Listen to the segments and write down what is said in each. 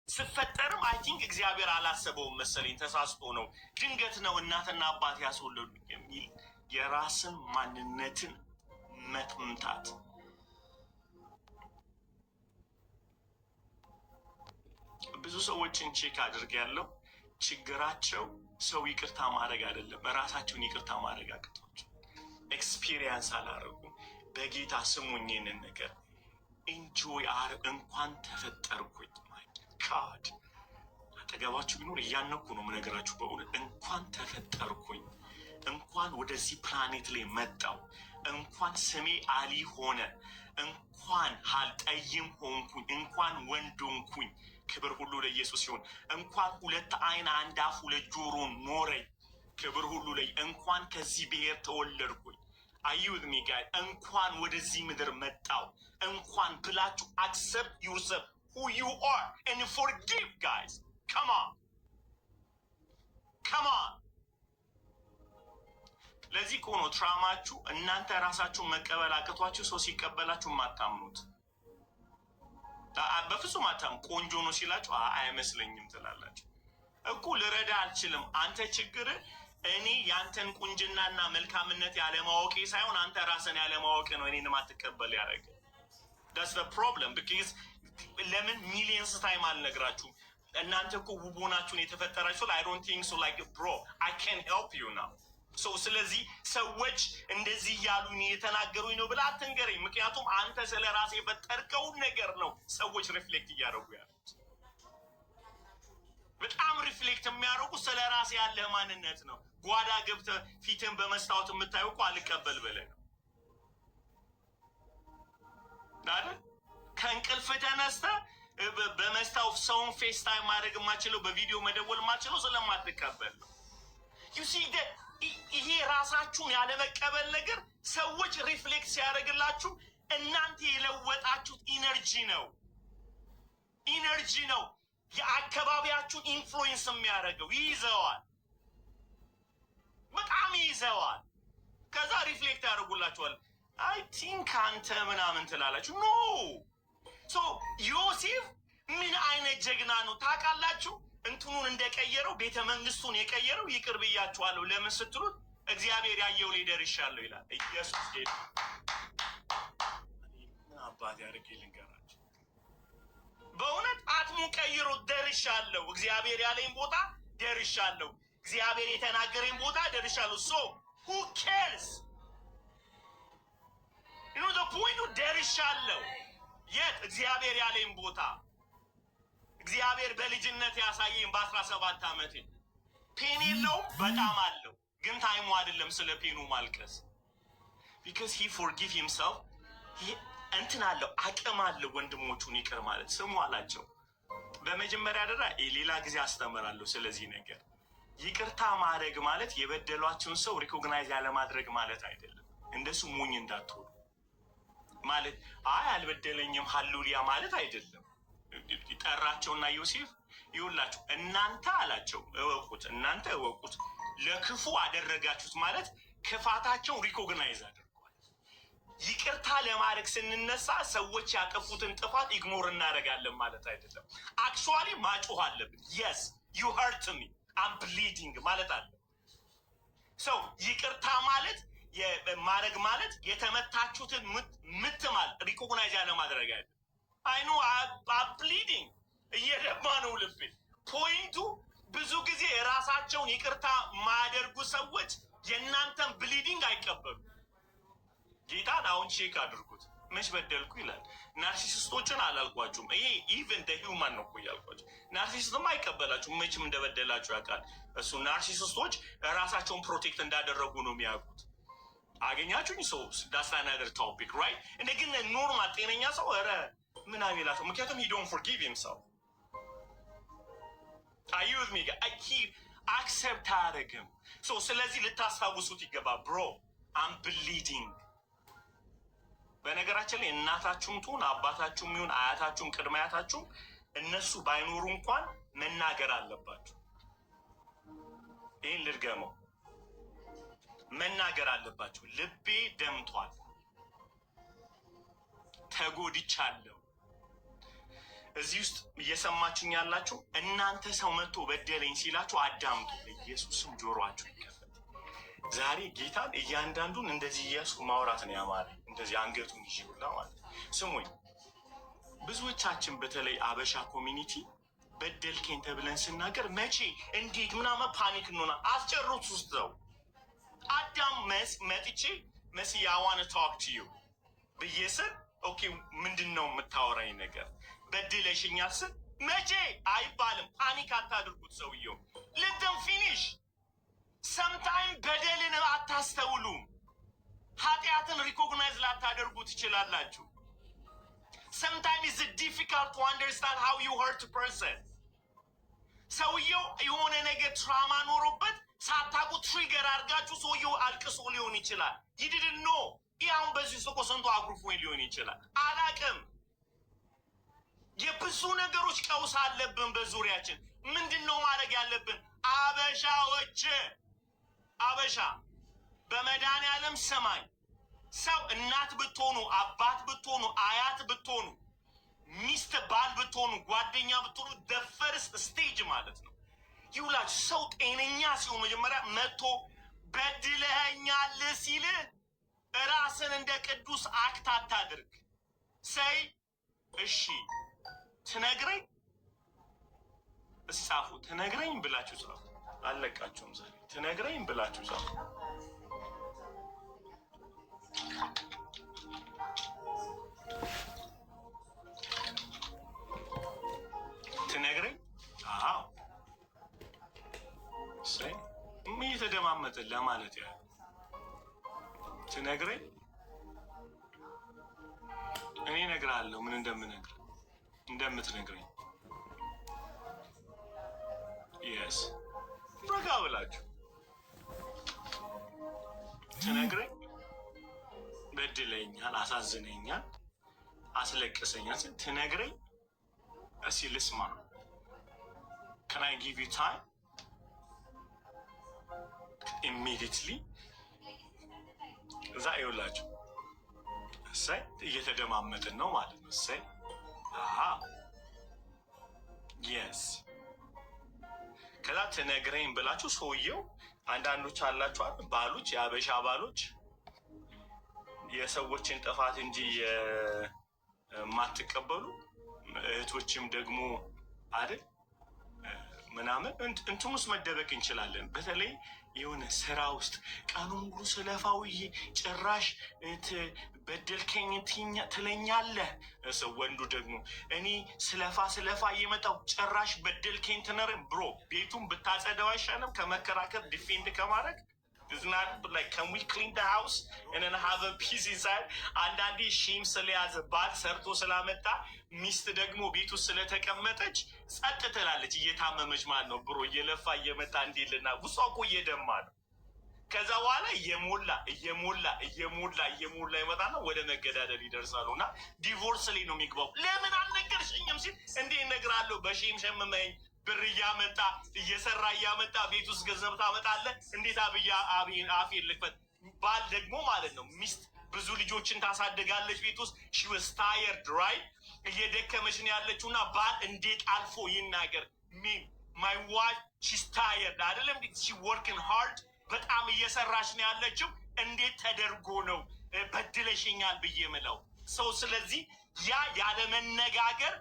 ስፈጠርም አይ ቲንክ እግዚአብሔር አላሰበውም መሰለኝ፣ ተሳስቶ ነው፣ ድንገት ነው እናትና አባት ያስወለዱ የሚል የራስን ማንነትን መምታት። ብዙ ሰዎችን ቼክ አድርጌያለሁ። ችግራቸው ሰው ይቅርታ ማድረግ አይደለም፣ ራሳቸውን ይቅርታ ማድረግ አቅቷቸው ኤክስፒሪየንስ አላረጉም። በጌታ ስሙኝንን ነገር ኢንጆይ እንኳን ተፈጠርኩኝ ካድ አጠገባችሁ ቢኖር እያነኩ ነው የምነግራችሁ። በእውነት እንኳን ተፈጠርኩኝ፣ እንኳን ወደዚህ ፕላኔት ላይ መጣው፣ እንኳን ስሜ አሊ ሆነ፣ እንኳን ጠይም ሆንኩኝ፣ እንኳን ወንድ ሆንኩኝ። ክብር ሁሉ ለኢየሱስ ሲሆን፣ እንኳን 2 ዓይን 1 አፍ 2 ጆሮ ኖረኝ። ክብር ሁሉ ላይ እንኳን ከዚህ ብሔር ተወለድኩኝ። አዩት ሚጋይ እንኳን ወደዚህ ምድር መጣው። እንኳን ብላችሁ አክሰፕት ዩርሰልፍ who you are and forgive guys. Come on. Come on. ለዚህ እኮ ነው ትራማችሁ እናንተ ራሳችሁን መቀበል አቅቷችሁ ሰው ሲቀበላችሁ ማታምኑት። በፍጹም አታም ቆንጆ ነው ሲላችሁ አይመስለኝም ትላላችሁ እኮ። ልረዳ አልችልም። አንተ ችግር እኔ ያንተን ቁንጅናና መልካምነት ያለማወቄ ሳይሆን አንተ ራስን ያለማወቅ ነው እኔን ማትቀበል ያደረገ። that's the problem because ለምን ሚሊየንስ ታይም አልነግራችሁም? እናንተ እኮ ውብ ሆናችሁን የተፈጠራችሁ። I don't think so like bro I can help you now. so ስለዚህ ሰዎች እንደዚህ እያሉ የተናገሩኝ ነው ብላ አትንገረኝ። ምክንያቱም አንተ ስለ ራስ የፈጠርከውን ነገር ነው ሰዎች ሪፍሌክት እያደረጉ ያሉት። በጣም ሪፍሌክት የሚያደርጉ ስለ ራስ ያለህ ማንነት ነው። ጓዳ ገብተህ ፊትን በመስታወት የምታየው እኮ አልቀበል ብለህ ነው አይደል? ከእንቅልፍ ተነስተህ በመስታወት ሰውን ፌስ ታይም ማድረግ የማችለው በቪዲዮ መደወል የማችለው ስለማትቀበል ነው። ይሄ ራሳችሁን ያለመቀበል ነገር ሰዎች ሪፍሌክት ሲያደርግላችሁ እናንተ የለወጣችሁት ኢነርጂ ነው። ኢነርጂ ነው የአካባቢያችሁን ኢንፍሉዌንስ የሚያደርገው። ይይዘዋል፣ በጣም ይይዘዋል። ከዛ ሪፍሌክት ያደርጉላችኋል። አይ ቲንክ አንተ ምናምን ትላላችሁ። ኖ ሶ ዮሴፍ ምን አይነት ጀግና ነው ታውቃላችሁ? እንትኑን እንደቀየረው ቤተ መንግስቱን የቀየረው ይቅር ብያችኋለሁ ለምን ስትሉት እግዚአብሔር ያየው ላይ ደርሻለሁ ይላል። ኢየሱስ ጌታ። አባት ያርግ ልንገራችሁ፣ በእውነት አጥሙ ቀይሮ ደርሻለሁ። እግዚአብሔር ያለኝ ቦታ ደርሻለሁ። እግዚአብሔር የተናገረኝ ቦታ ደርሻለሁ። ሶ who cares? you know the point ደርሻለሁ። የት? እግዚአብሔር ያለኝ ቦታ። እግዚአብሔር በልጅነት ያሳየኝ በ17 ዓመቴ። ፔን የለውም በጣም አለው፣ ግን ታይሙ አይደለም ስለ ፔኑ ማልቀስ። because he forgive himself እንትን አለው፣ አቅም አለው ወንድሞቹን ይቅር ማለት። ስሙ አላቸው። በመጀመሪያ ደረጃ ሌላ ጊዜ አስተምራለሁ ስለዚህ ነገር። ይቅርታ ማድረግ ማለት የበደሏቸውን ሰው ሪኮግናይዝ ያለ ማድረግ ማለት አይደለም። እንደሱ ሞኝ እንዳትሆኑ ማለት አልበደለኝም ሃሌሉያ ማለት አይደለም። ጠራቸውና ዮሴፍ ይውላችሁ እናንተ አላቸው እወቁት፣ እናንተ እወቁት፣ ለክፉ አደረጋችሁት ማለት ክፋታቸውን ሪኮግናይዝ አድርጓል። ይቅርታ ለማድረግ ስንነሳ ሰዎች ያጠፉትን ጥፋት ኢግኖር እናደርጋለን ማለት አይደለም። አክቹዋሊ ማጮህ አለብን። የስ ዩ ሀርት ሚ አም ብሊዲንግ ማለት አለ። ሰው ይቅርታ ማለት ማድረግ ማለት የተመታችሁትን ምት ማለት ሪኮግናይዝ ያለ ማድረግ አይደለም። አይኑ ብሊዲንግ እየደማ ነው ልቤ። ፖይንቱ ብዙ ጊዜ የራሳቸውን ይቅርታ ማያደርጉ ሰዎች የእናንተን ብሊዲንግ አይቀበሉ። ጌታን አሁን ቼክ አድርጉት። መች በደልኩ ይላል። ናርሲሲስቶችን አላልኳችሁም። ይሄ ኢቨን ደ ሂውማን ነው እኮ እያልኳችሁ። ናርሲሲስትም አይቀበላችሁም፣ መችም እንደበደላችሁ ያውቃል እሱ። ናርሲሲስቶች ራሳቸውን ፕሮቴክት እንዳደረጉ ነው የሚያውቁት። አገኛችሁኝ? ሰው ዳስ አናዘር ቶፒክ ራይት። እንደ ግን ኖርማል ጤነኛ ሰው ኧረ ምን አቤላቸው፣ ምክንያቱም he don't forgive himself. are you with me? አክሰፕት አያደርግም። ስለዚህ ልታስታውሱት ይገባ። ብሮ I'm bleeding። በነገራችን ላይ እናታችሁም ትሁን አባታችሁም ይሁን አያታችሁም ቅድመ አያታችሁም እነሱ ባይኖሩ እንኳን መናገር አለባችሁ። ይህን ልድገመው፣ መናገር አለባችሁ። ልቤ ደምቷል፣ ተጎድቻለሁ፣ እዚህ ውስጥ እየሰማችሁኝ ያላችሁ እናንተ ሰው መጥቶ በደለኝ ሲላችሁ አዳምጡ። ኢየሱስም ጆሮአችሁ ይከፈት። ዛሬ ጌታን እያንዳንዱን እንደዚህ እያሱ ማውራት ነው ያማረ እንደዚህ አንገቱን ይዤ ሁላ ማለት ስሙኝ። ብዙዎቻችን በተለይ አበሻ ኮሚኒቲ በደልከኝ ተብለን ስናገር መቼ እንዴት ምናምን ፓኒክ እንሆና አስጨሩት ውስጥ ነው። አዳም መጥቼ መስዬ I want to talk to you ብዬ ስል ኦኬ ምንድን ነው የምታወራኝ ነገር በድለሽኛል ስል መቼ አይባልም። ፓኒክ አታድርጉት። ሰውየው let them finish። ሰምታይም በደልን አታስተውሉም። ኃጢአትን ሪኮግናይዝ ላታደርጉ ትችላላችሁ። sometimes it's difficult to understand how you hurt a person። ሰውየው የሆነ ነገር ትራማ ኖሮበት ሳታቁ ትሪገር አድርጋችሁ ሰውየው አልቅሶ ሊሆን ይችላል። you didn't know። ይሁን በዚህ ሰቆ ሰንቶ አኩርፎ ሊሆን ይችላል። አላቅም። የብዙ ነገሮች ቀውስ አለብን በዙሪያችን። ምንድነው ማድረግ ያለብን? አበሻ በመድኃኒዓለም ሰማይ ሰው እናት ብትሆኑ አባት ብትሆኑ አያት ብትሆኑ ሚስት ባል ብትሆኑ ጓደኛ ብትሆኑ the first stage ማለት ነው ይውላችሁ። ሰው ጤነኛ ሲሆን መጀመሪያ መጥቶ በድለኸኛል ሲልህ ራስን እንደ ቅዱስ አክት አታድርግ። ሰይ እሺ ትነግረኝ እጻፉ ትነግረኝ ብላችሁ ጻፉ። አለቃችሁም ዛሬ ትነግረኝ ብላችሁ ጻፉ። ትነግረኝ አዎ ሰይ ምን የተደማመጠ ለማለት ያ ትነግረኝ እኔ እነግርሃለሁ ምን እንደምትነግረኝ የስ ረጋ ብላችሁ ትነግረኝ በድለኛል፣ አሳዝነኛል፣ አስለቅሰኛል ትነግረኝ እስኪ ልስማ። can I give you time immediately እዛ ይውላችሁ እሰይ እየተደማመጥን ነው ማለት ነው። እሰይ የስ ከዛ ትነግረኝ ብላችሁ ሰውየው አንዳንዶች አላችኋል ባሎች፣ የአበሻ ባሎች የሰዎችን ጥፋት እንጂ የማትቀበሉ እህቶችም ደግሞ አይደል ምናምን እንትን ውስጥ መደበቅ እንችላለን። በተለይ የሆነ ስራ ውስጥ ቀኑን ሙሉ ስለፋውዬ ጭራሽ በደልከኝ ትለኛለህ። ወንዱ ደግሞ እኔ ስለፋ እየመጣው ጭራሽ በደልከኝ ትነር ብሮ ቤቱን ብታጸደው አይሻልም ከመከራከር ዲፌንድ ከማድረግ? It's not like can we clean the house and then have a peace inside? አንዳንዴ ሺም ስለያዘ ባል ሰርቶ ስላመጣ ሚስት ደግሞ ቤቱ ስለተቀመጠች ጸጥ ትላለች እየታመመች ማለት ነው። ብሮ እየለፋ እየመጣ እንዲልና ውሷ እኮ እየደማ ነው። ከዛ በኋላ እየሞላ ይመጣና ወደ መገዳደል ይደርሳሉ። እና ዲቮርስ ላይ ነው የሚግባው። ለምን አልነገርሽኝም ሲል እንዴ እነግርሃለሁ በሺም ሸምመኝ ብር እያመጣ እየሰራ እያመጣ ቤት ውስጥ ገንዘብ ታመጣለህ። እንዴት አፌን ልክፈት? ባል ደግሞ ማለት ነው ሚስት ብዙ ልጆችን ታሳድጋለች ቤት ውስጥ ሺ ዋዝ ታየርድ ራይት እየደከመች ነው ያለችው እና ባል እንዴት አልፎ ይናገር? ማይ ዋይፍ ሺስ ታየርድ አይደለም ሺ ወርኪንግ ሃርድ በጣም እየሰራች ነው ያለችው። እንዴት ተደርጎ ነው በድለሽኛል ብዬ ምለው ሰው? ስለዚህ ያ ያለመነጋገር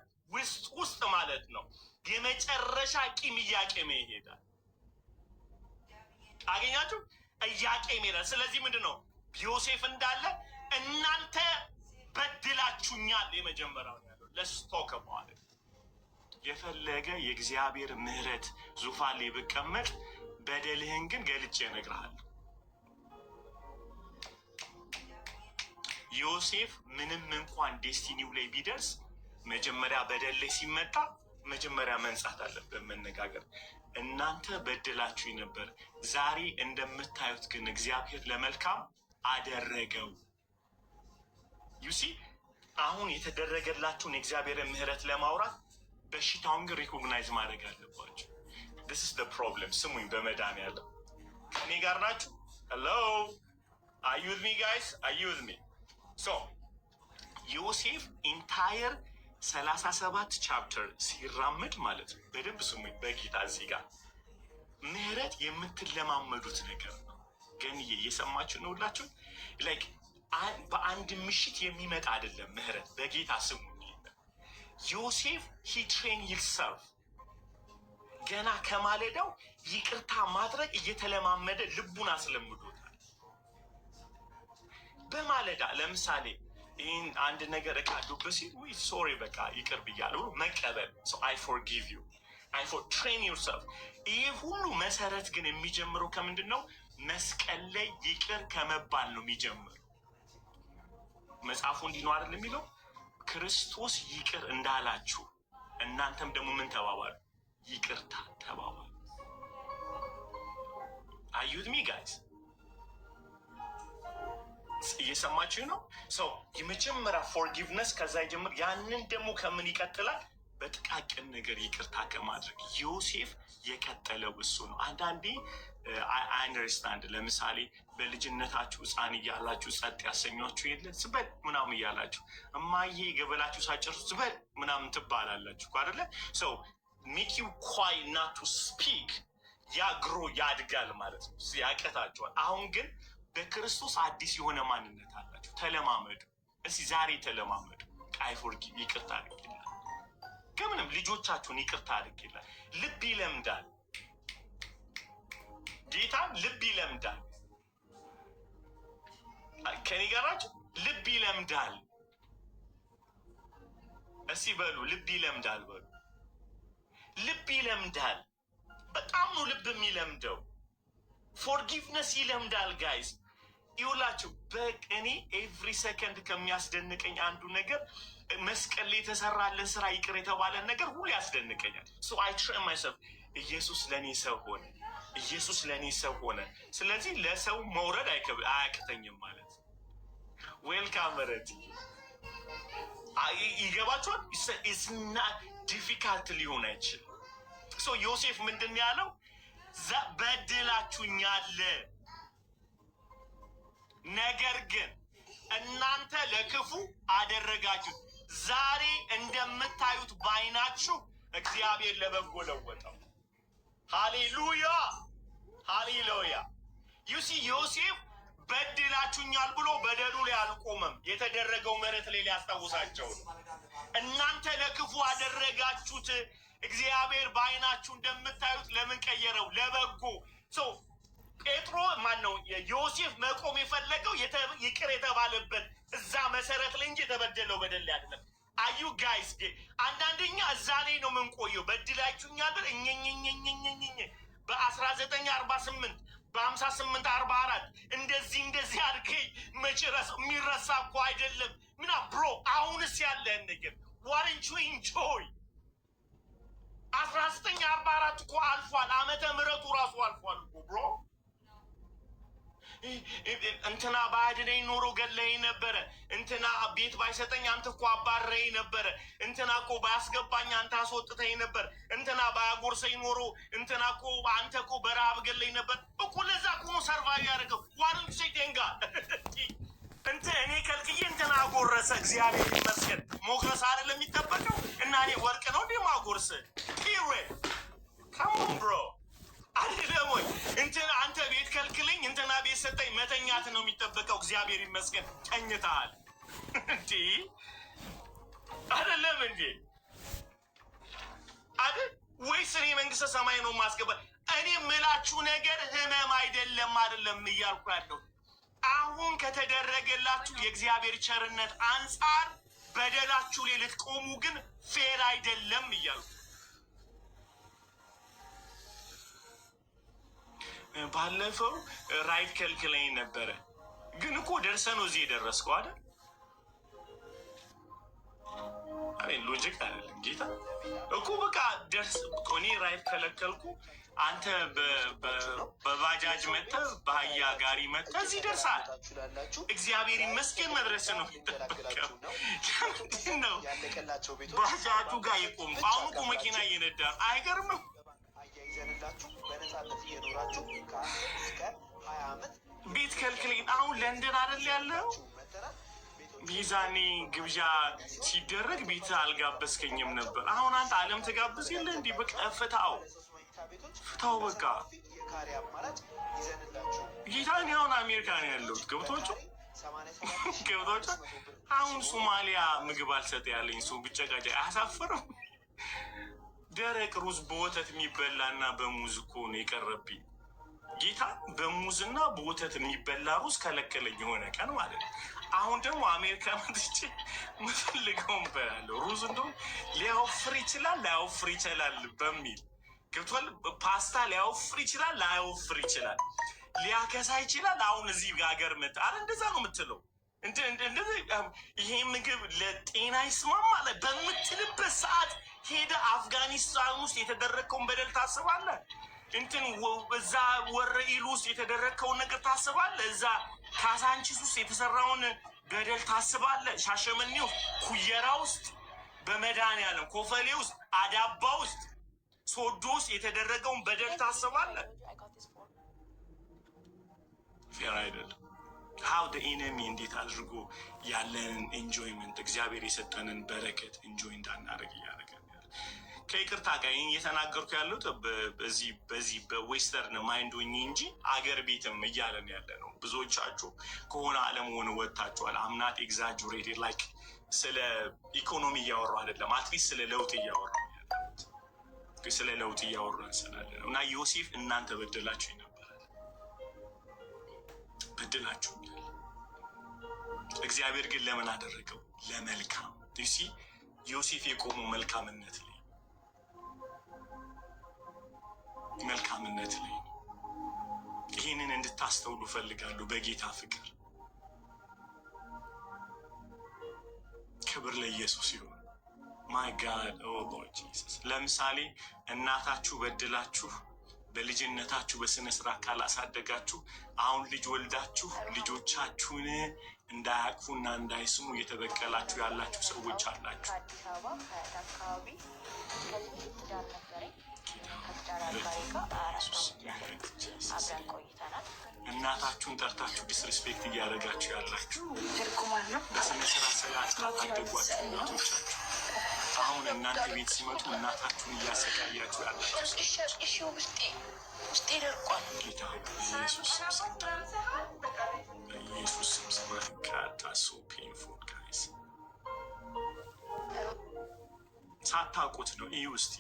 ውስጥ ማለት ነው የመጨረሻ ቂም እያቄመ ይሄዳል። አገኛችሁ? እያቄመ ይሄዳል። ስለዚህ ምንድን ነው ዮሴፍ እንዳለ እናንተ በድላችሁኛል የመጀመሪያው ያለው ለስቶከ ማለት የፈለገ የእግዚአብሔር ምሕረት ዙፋን ላይ ብቀመጥ በደልህን ግን ገልጬ እነግርሃለሁ። ዮሴፍ ምንም እንኳን ዴስቲኒው ላይ ቢደርስ መጀመሪያ በደል ላይ ሲመጣ መጀመሪያ መንጻት አለብን፣ መነጋገር። እናንተ በድላችሁኝ ነበር፣ ዛሬ እንደምታዩት ግን እግዚአብሔር ለመልካም አደረገው። ዩሲ አሁን የተደረገላችሁን የእግዚአብሔርን ምሕረት ለማውራት በሽታውን ግን ሪኮግናይዝ ማድረግ አለባችሁ። this is the problem። ስሙኝ፣ በመድኃኒዓለም ከእኔ ጋር ናችሁ? hello are you with me guys? are you with me? so ዮሴፍ ኢንታየር 37 ቻፕተር ሲራመድ ማለት ነው። በደንብ ስሙኝ በጌታ እዚህ ጋር ምህረት የምትለማመዱት ነገር ነው። ግን እየሰማችሁ ነው ሁላችሁ? ላይክ በአንድ ምሽት የሚመጣ አይደለም ምህረት። በጌታ ስሙ። ዮሴፍ ሂ ትሬን ሂምሰልፍ ገና ከማለዳው ይቅርታ ማድረግ እየተለማመደ ልቡን አስለምዶታል። በማለዳ ለምሳሌ ይህን አንድ ነገር እቃ ዱብ ሲል ወይ ሶሪ በቃ ይቅር ብያለሁ መቀበል። አይ ፎርጊቭ ዩ ትሬን ዩርሰልፍ። ይህ ሁሉ መሰረት ግን የሚጀምረው ከምንድን ነው? መስቀል ላይ ይቅር ከመባል ነው የሚጀምረው። መጽሐፉ እንዲህ ነው አይደል የሚለው? ክርስቶስ ይቅር እንዳላችሁ እናንተም ደግሞ ምን ተባባሉ? ይቅርታ ተባባሉ። አዩት ሚ ጋይስ እየሰማችሁ ነው? ሰው የመጀመሪያ ፎርጊቭነስ ከዛ ይጀምር። ያንን ደግሞ ከምን ይቀጥላል? በጥቃቅን ነገር ይቅርታ ከማድረግ ዮሴፍ የቀጠለው እሱ ነው። አንዳንዴ አንደርስታንድ ለምሳሌ በልጅነታችሁ ሕፃን እያላችሁ ጸጥ ያሰኟችሁ የለ ዝበል ምናምን እያላችሁ እማዬ ገበላችሁ ሳጨርሱ ዝበል ምናምን ትባላላችሁ አይደለ? ሰው ሜክ ዩ ኳይ ናት ቱ ስፒክ ያ ግሮ ያድጋል ማለት ነው። ያቀታችኋል። አሁን ግን በክርስቶስ አዲስ የሆነ ማንነት አላችሁ። ተለማመዱ። እስኪ ዛሬ ተለማመዱ። ቃይፎርጊ ይቅርታ አድርግላል። ከምንም ልጆቻችሁን ይቅርታ አድርግላል። ልብ ይለምዳል። ጌታን ልብ ይለምዳል። ከኔ ጋራችሁ ልብ ይለምዳል። እስኪ በሉ ልብ ይለምዳል በሉ። ልብ ይለምዳል። በጣም ነው ልብ የሚለምደው። ፎርጊቭነስ ይለምዳል ጋይስ። ይውላችሁ በቀኔ ኤቭሪ ሰከንድ ከሚያስደንቀኝ አንዱ ነገር መስቀል ላይ የተሰራለን ስራ ይቅር የተባለን ነገር ሁሉ ያስደንቀኛል። ሶ አይ ትሬን ማይሰልፍ ኢየሱስ ለእኔ ሰው ሆነ። ኢየሱስ ለእኔ ሰው ሆነ። ስለዚህ ለሰው መውረድ አያቅተኝም ማለት ዌልካም መረት ይገባችኋል። ኢስና ዲፊካልት ሊሆን አይችልም። ሶ ዮሴፍ ምንድን ያለው? በድላችሁኛል፣ ነገር ግን እናንተ ለክፉ አደረጋችሁት። ዛሬ እንደምታዩት በዓይናችሁ እግዚአብሔር ለበጎ ለወጠው። ሃሌሉያ ሃሌሉያ። ዩሲ ዮሴፍ በድላችሁኛል ብሎ በደሉ ላይ አልቆመም። የተደረገው ምህረት ላይ ሊያስታውሳቸው ነው። እናንተ ለክፉ አደረጋችሁት፣ እግዚአብሔር በዓይናችሁ እንደምታዩት ለምን ቀየረው? ለበጎ። ጴጥሮ ማን ነው? ዮሴፍ መቆም የፈለገው ይቅር የተባለበት እዛ መሰረት ላይ እንጂ የተበደለው በደል አይደለም። አዩ ጋይስ አንዳንደኛ እዛ ላይ ነው የምንቆየው። በድላችሁኛል ብል እኝኝኝኝኝኝ በ1948 በ58 44 እንደዚህ አድርገኝ መጨረስ የሚረሳ እኮ አይደለም ምና ብሮ። አሁንስ ያለህን ነገር ዋረንቹ ኢንጆይ 1944 እኮ አልፏል። ዓመተ ምህረቱ ራሱ አልፏል እኮ ብሮ። እንትና ባያድነኝ ኖሮ ገለኝ ነበረ። እንትና ቤት ባይሰጠኝ አንተ እኮ አባረኝ ነበረ። እንትና እኮ ባያስገባኝ አንተ አስወጥተኝ ነበር። እንትና ባያጎርሰኝ ኖሮ እንትና እኮ አንተ እኮ በረሃብ ገለኝ ነበር እኮ። ለዛ እኮ ነው ሰርቫይቭ ያደረገው። ዋርን ሴቴንጋ እኔ ከልክዬ እንትና አጎረሰ። እግዚአብሔር ይመስገን። ሞገስ አይደለም የሚጠበቀው እና እኔ ወርቅ ነው እንዴ ማጎርስ? ፒሪድ ካሞን ብሮ አይደለም ወይ? እንትና አንተ ቤት ከልክለኝ እንትና ቤት ሰጠኝ። መተኛት ነው የሚጠበቀው። እግዚአብሔር ይመስገን ተኝተሃል እንዴ? አይደለም እንዴ? አይደል ወይስ እኔ መንግስተ ሰማይ ነው ማስገባት? እኔ የምላችሁ ነገር ህመም አይደለም እያልኩ ያለው አሁን ከተደረገላችሁ የእግዚአብሔር ቸርነት አንጻር በደላችሁ ላይ ልትቆሙ ግን ፌር አይደለም እያልኩ። ባለፈው ራይድ ከልክለኝ ነበረ፣ ግን እኮ ደርሰህ ነው እዚህ የደረስከው አይደል? አሬ ሎጂክ አይደለም ጌታ እኮ በቃ ደርስ እኔ ራይድ ከለከልኩ፣ አንተ በባጃጅ መጥተህ በአህያ ጋሪ መጥተህ እዚህ ደርሰሃል። እግዚአብሔር ይመስገን መድረስ ነው የሚጠበቀው። ለምንድን ነው ባጃጁ ጋር የቆምኩ? አሁን እኮ መኪና እየነዳ ነው። አይገርምም? አያይዘንላችሁ በነፃነት እየኖራችሁ ከ20 ዓመት ቤት ከልክለኝ። አሁን ለንደን አይደል ያለው? ሚዛኔ ግብዣ ሲደረግ ቤት አልጋበዝከኝም ነበር። አሁን አንተ ዓለም ትጋብዝ የለ እንዲህ በቃ ፍታው በቃ ጌታን አሁን አሜሪካ ነው ያለሁት። ገብቶቹ አሁን ሶማሊያ ምግብ አልሰጥ ያለኝ ሰው ብጨቃጨ አያሳፍርም? ደረቅ ሩዝ በወተት የሚበላ እና በሙዝ እኮ ነው የቀረብኝ። ጌታ በሙዝና በወተት የሚበላ ሩዝ ከለከለኝ የሆነ ቀን ማለት ነው። አሁን ደግሞ አሜሪካ መጥቼ ምፈልገውን በላለሁ። ሩዝ እንደውም ሊያወፍር ይችላል ላያወፍር ይችላል በሚል ገብቷል። ፓስታ ሊያወፍር ይችላል ላያወፍር ይችላል፣ ሊያከሳ ይችላል። አሁን እዚህ ሀገር መጣ አረ እንደዛ ነው የምትለው። ይሄ ምግብ ለጤና ይስማማል በምትልበት ሰዓት ሄደ አፍጋኒስታን ውስጥ የተደረግከውን በደል ታስባለህ። እዛ ወረኢሉ ውስጥ የተደረግከውን ነገር ታስባለህ። እዛ ካሳንቺስ ውስጥ የተሰራውን በደል ታስባለህ። ሻሸመኔ ውስጥ፣ ኩየራ ውስጥ፣ በመድኃኒዓለም ኮፈሌ ውስጥ፣ አዳባ ውስጥ፣ ሶዶ ውስጥ የተደረገውን በደል ታስባለህ። ፌር አይደለም። ሀው ደ ኢነሚ እንዴት አድርጎ ያለንን ኤንጆይመንት እግዚአብሔር የሰጠንን በረከት ኤንጆይ እንዳናደርግ እያደረገን ያለ። ከይቅርታ ጋር ይህን እየተናገርኩ ያሉት በዚህ በዌስተርን ማይንድ ሆኜ እንጂ አገር ቤትም እያለን ያለ ነው። ብዙዎቻችሁ ከሆነ ዓለም ሆነ ወጥታችኋል። አምናት ኤግዛጁሬት ላይክ ስለ ኢኮኖሚ እያወሩ አይደለም፣ አትሊስት ስለ ለውጥ እያወሩ ያለት ስለ ለውጥ እያወራን ስላለ ነው። እና ዮሴፍ እናንተ በደላችሁ ይነበራል፣ በደላችሁ ይላል። እግዚአብሔር ግን ለምን አደረገው? ለመልካም። ሲ ዮሴፍ የቆመው መልካምነት ላይ መልካምነት ላይ ነው። ይህንን እንድታስተውሉ ፈልጋለሁ። በጌታ ፍቅር ክብር ለኢየሱስ ይሁን። ማይ ጋድ ኦ ሎርድ ጂሰስ። ለምሳሌ እናታችሁ በድላችሁ በልጅነታችሁ በስነ ስርዓት ካላሳደጋችሁ አሁን ልጅ ወልዳችሁ ልጆቻችሁን እንዳያቅፉና እንዳይስሙ እየተበቀላችሁ ያላችሁ ሰዎች አላችሁ። ከአዲስ አበባ አካባቢ ከዚህ ትዳር ነበረኝ። ከትዳር አጋሪ ጋር 4 ዓመት አብረን ቆይተናል። እናታችሁን ጠርታችሁ ዲስሪስፔክት እያደረጋችሁ ያላችሁ በስነ ስርዓት ስላልታደጓችሁ እናቶቻችሁ አሁን እናንተ ቤት ሲመጡ እናታችሁን እያሰቃያችሁ ያላችሁ ውስጤ ደርቋል። ጌታ ኢየሱስ ኢየሱስ ሶ ፔንፉል ጋይስ፣ ሳታውቁት ነው። ይህ ውስጥ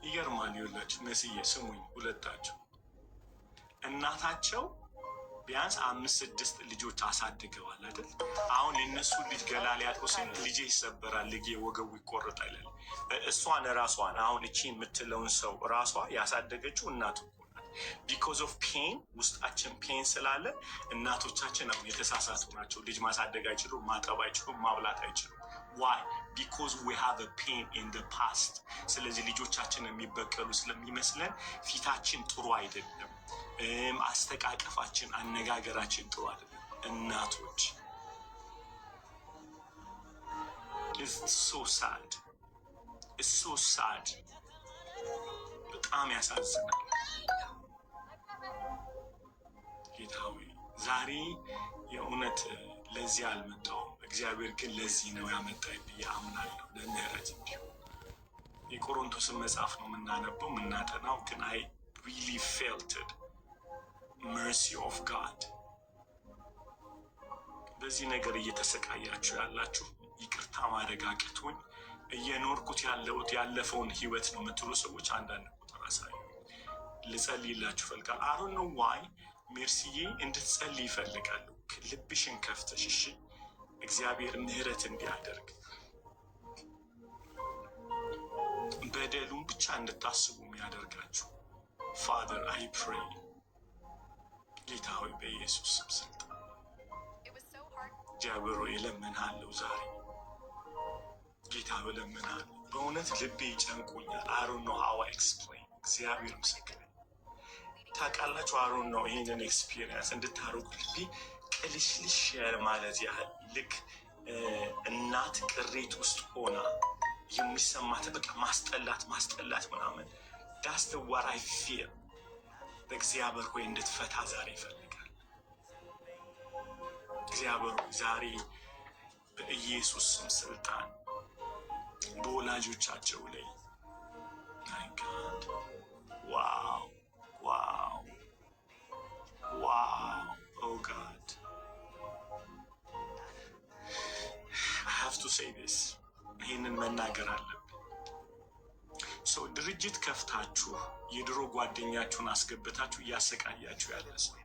ይገርማል። ይኸውላችሁ መስዬ ስሙኝ፣ ሁለታቸው እናታቸው ቢያንስ 5-6 ልጆች አሳድገዋል አይደል? አሁን የእነሱ ልጅ ገላ ሊያጥቁ ሲል ልጄ ይሰበራል፣ ልጄ ወገቡ ይቆረጣል ይላል። እሷን ራሷን አሁን እቺ የምትለውን ሰው ራሷ ያሳደገችው እናቱ ቢኮዝ ኦፍ ፔን፣ ውስጣችን ፔን ስላለ እናቶቻችን አሁን የተሳሳቱ ናቸው። ልጅ ማሳደግ አይችሉም፣ ማጠብ አይችሉም፣ ማብላት አይችሉም። ዋይ? ቢኮዝ ዊ ሃቭ አ ፔን ኢን ደ ፓስት። ስለዚህ ልጆቻችን የሚበቀሉ ስለሚመስለን ፊታችን ጥሩ አይደለም፣ አስተቃቀፋችን፣ አነጋገራችን ጥሩ አይደለም። እናቶች it's so sad በጣም ያሳዝናል። ጌታ ሆይ ዛሬ የእውነት ለዚህ አልመጣሁም፣ እግዚአብሔር ግን ለዚህ ነው ያመጣኝ ብዬ አምናለሁ። ለምህረት እንዲሁ የቆሮንቶስን መጽሐፍ ነው የምናነበው የምናጠናው፣ ግን አይ really felt it mercy of God። በዚህ ነገር እየተሰቃያችሁ ያላችሁ ይቅርታ ማድረግ አቅቶኝ እየኖርኩት ያለሁት ያለፈውን ህይወት ነው የምትሉ ሰዎች አንዳንድ ቁጥር አሳዩ። ልጸልይላችሁ ፈልጋል። አይ ዶንት ኖ ዋይ ሜርሲዬ እንድትጸልይ ይፈልጋሉ። ልብሽን ከፍተሽ እሺ፣ እግዚአብሔር ምህረት እንዲያደርግ በደሉን ብቻ እንድታስቡ የሚያደርጋችሁ ፋዘር አይ ፕሬይ። ጌታ ሆይ በኢየሱስ ስም ስልጣን እግዚአብሔር ሆይ እለምንሃለሁ ዛሬ ጌታ ሆይ እለምንሃለሁ። በእውነት ልቤ ይጨንቁኛል። አይ ዶንት ኖ ሃው አይ ኤክስፕሌን። እግዚአብሔር ምስክር ታውቃላችሁ። አይ ዶንት ኖ ይሄንን ኤክስፒሪየንስ እንድታረጉ ልቤ ቅልሽልሽ ያለ ማለት ያህል ልክ እናት ቅሬት ውስጥ ሆና የሚሰማት በቃ ማስጠላት ምናምን ዳስ ዘ ዋት አይ ፊል። በእግዚአብሔር ሆይ እንድትፈታ ዛሬ ይፈልጋል። እግዚአብሔር ዛሬ በኢየሱስ ስም ስልጣን በወላጆቻቸው ላይ ማይ ጋድ ዋው ዋው ዋው ኦ ጋድ I have to say this ይህንን መናገር አለብን። ሰው ድርጅት ከፍታችሁ የድሮ ጓደኛችሁን አስገብታችሁ እያሰቃያችሁ ያለ ሰው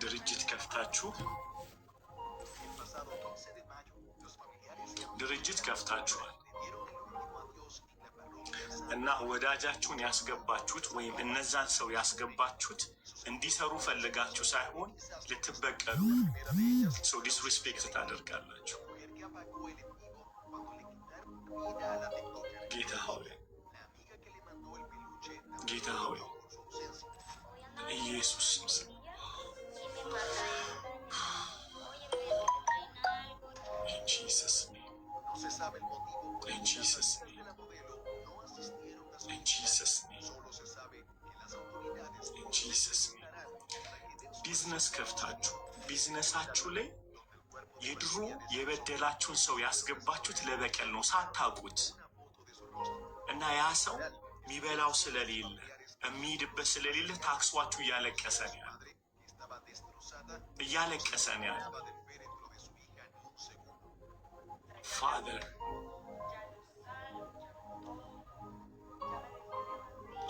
ድርጅት ከፍታችሁ እና ወዳጃችሁን ያስገባችሁት ወይም እነዛን ሰው ያስገባችሁት እንዲሰሩ ፈልጋችሁ ሳይሆን ልትበቀሉ ሰው ዲስሪስፔክት ታደርጋላችሁ። ጌታ ሆይ ኢየሱስ ስም ቢዝነስ ከፍታችሁ ቢዝነሳችሁ ላይ የድሮ የበደላችሁን ሰው ያስገባችሁት ለበቀል ነው ሳታውቁት እና ያ ሰው የሚበላው ስለሌለ የሚሄድበት ስለሌለ ታክሷችሁ እያለቀሰ ነው ያለ ፋዘር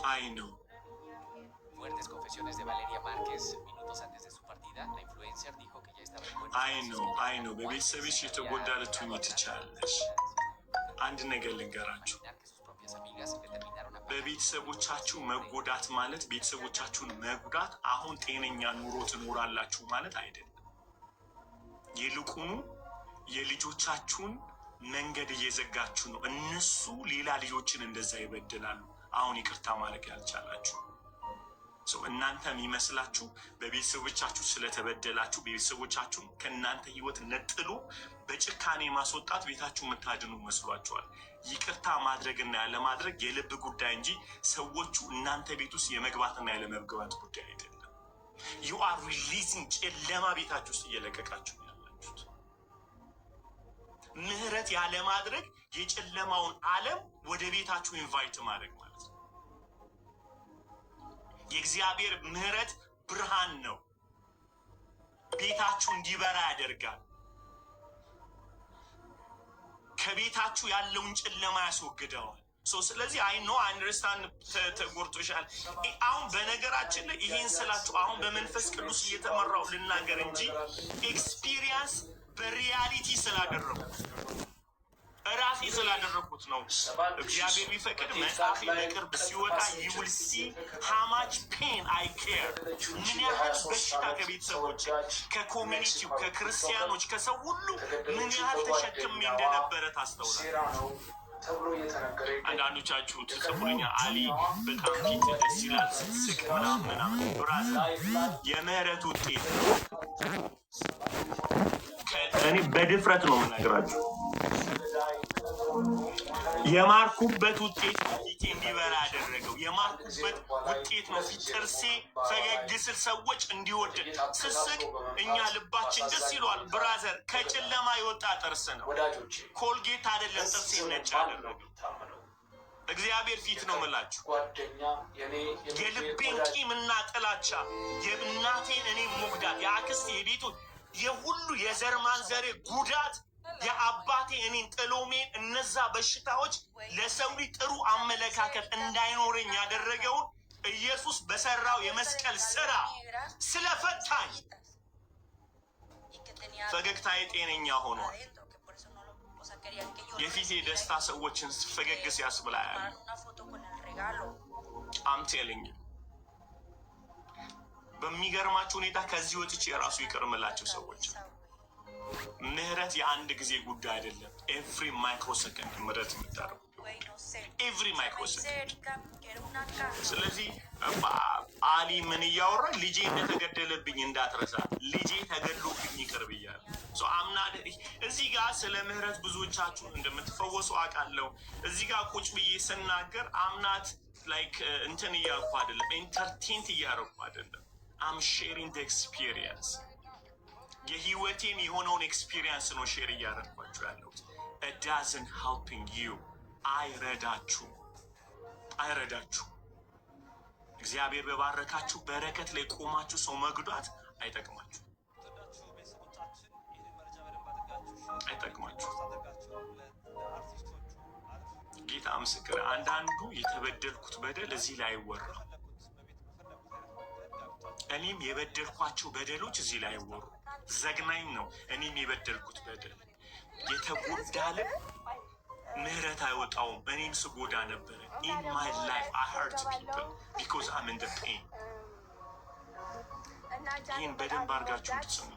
I know. Fuertes confesiones de Valeria Márquez minutos antes de su partida. La influencer dijo que ya estaba en buenas I know. በቤተሰብሽ የተጎዳ ልትሆኚ ትችያለሽ። አንድ ነገር ልንገራችሁ። በቤተሰቦቻችሁ መጎዳት ማለት ቤተሰቦቻችሁን መጉዳት አሁን ጤነኛ ኑሮ ትኖራላችሁ ማለት አይደለም። ይልቁኑ የልጆቻችሁን መንገድ እየዘጋችሁ ነው። እነሱ ሌላ ልጆችን እንደዛ ይበድላሉ። አሁን ይቅርታ ማድረግ ያልቻላችሁ እናንተ የሚመስላችሁ በቤተሰቦቻችሁ ስለተበደላችሁ ቤተሰቦቻችሁን ከእናንተ ህይወት ነጥሎ በጭካኔ ማስወጣት ቤታችሁ የምታድኑ መስሏችኋል። ይቅርታ ማድረግና ያለማድረግ የልብ ጉዳይ እንጂ ሰዎቹ እናንተ ቤት ውስጥ የመግባትና ያለመግባት ጉዳይ አይደለም። you are releasing ጨለማ ቤታችሁ ውስጥ እየለቀቃችሁ ያላችሁት። ምህረት ያለማድረግ የጨለማውን ዓለም ወደ ቤታችሁ ኢንቫይት ማድረግ ማለት ነው። የእግዚአብሔር ምህረት ብርሃን ነው። ቤታችሁ እንዲበራ ያደርጋል። ከቤታችሁ ያለውን ጨለማ ያስወግደዋል። ስለዚህ አይ ኖ አንደርስታንድ ተጎርቶሻል። አሁን በነገራችን ላይ ይሄን ስላችሁ አሁን በመንፈስ ቅዱስ እየተመራው ልናገር እንጂ ኤክስፒሪየንስ በሪያሊቲ ስላደረኩት ራሴ ስላደረኩት ነው። እግዚአብሔር ቢፈቅድ መጽሐፍ በቅርብ ሲወጣ you will see how much pain I care። ምን ያህል በሽታ ከቤተሰቦች፣ ከኮሚኒቲው፣ ከክርስቲያኖች፣ ከሰው ሁሉ ምን ያህል ተሸክሜ እንደነበረ ታስተውላለህ። አንዳንዶቻችሁ ትጽፉልኛ አሊ በጣም ፊት ደስ ይላል ስትስቅ ምናምን ብራዘር የምህረት ውጤት እኔ በድፍረት ነው የምነግራችሁ። የማርኩበት ውጤት ፊቴ እንዲበራ ያደረገው የማርኩበት ውጤት ነው። ፊት ጥርሴ ፈገግ ስል ሰዎች እንዲወደድ ስስቅ እኛ ልባችን ደስ ይሏል። ብራዘር ከጨለማ የወጣ ጥርስ ነው። ኮልጌት አይደለም ጥርሴ ነጭ ያደረገው እግዚአብሔር ፊት ነው የምላችሁ። የልቤን ቂምና ጥላቻ የእናቴን እኔ ሞግዳት የአክስቴ የቤቱ የሁሉ የዘር ማንዘሬ ጉዳት የአባቴ እኔን ጥሎሜን እነዛ በሽታዎች ለሰው ልጅ ጥሩ አመለካከት እንዳይኖረኝ ያደረገውን ኢየሱስ በሰራው የመስቀል ስራ ስለፈታኝ ፈገግታዬ ጤነኛ ሆኗል። የፊቴ ደስታ ሰዎችን ፈገግ ሲያስብላ ያለ I'm telling you በሚገርማችሁ ሁኔታ ከዚህ ወጥቼ የራሱ ይቅርምላቸው ሰዎች ምህረት የአንድ ጊዜ ጉዳይ አይደለም። ኤቭሪ ማይክሮ ሰከንድ ምህረት የምታደርጉ ኤቭሪ ማይክሮ ሰከንድ። ስለዚህ አሊ ምን እያወራ ልጄ እንደተገደለብኝ እንዳትረሳ፣ ልጄ ተገድሎብኝ ይቅር ብያለሁ። አምና እዚህ ጋር ስለ ምህረት ብዙዎቻችሁ እንደምትፈወሱ አውቃለሁ። እዚህ ጋር ቁጭ ብዬ ስናገር አምናት ላይክ እንትን እያልኩ አይደለም፣ ኢንተርቴንት እያደረኩ አይደለም። I'm sharing the experience የህይወቴን የሆነውን ኤክስፒሪየንስ ነው ሼር እያደረኳችሁ ያለሁት። it doesn't helping you አይረዳችሁ። እግዚአብሔር በባረካችሁ በረከት ላይ ቆማችሁ ሰው መግዷት አይጠቅማችሁ። ጌታ ምስክር፣ አንዳንዱ የተበደልኩት በደል እዚህ ላይ አይወራ። እኔም የበደልኳቸው በደሎች እዚህ ላይ አይወሩ። ዘግናኝ ነው። እኔም የበደልኩት በደል የተጎዳ ልብ ምህረት አይወጣውም። እኔም ስጎዳ ነበረ። in my life I hurt people because I'm in the pain። ይህን በደንብ አድርጋችሁ እንድትሰሙ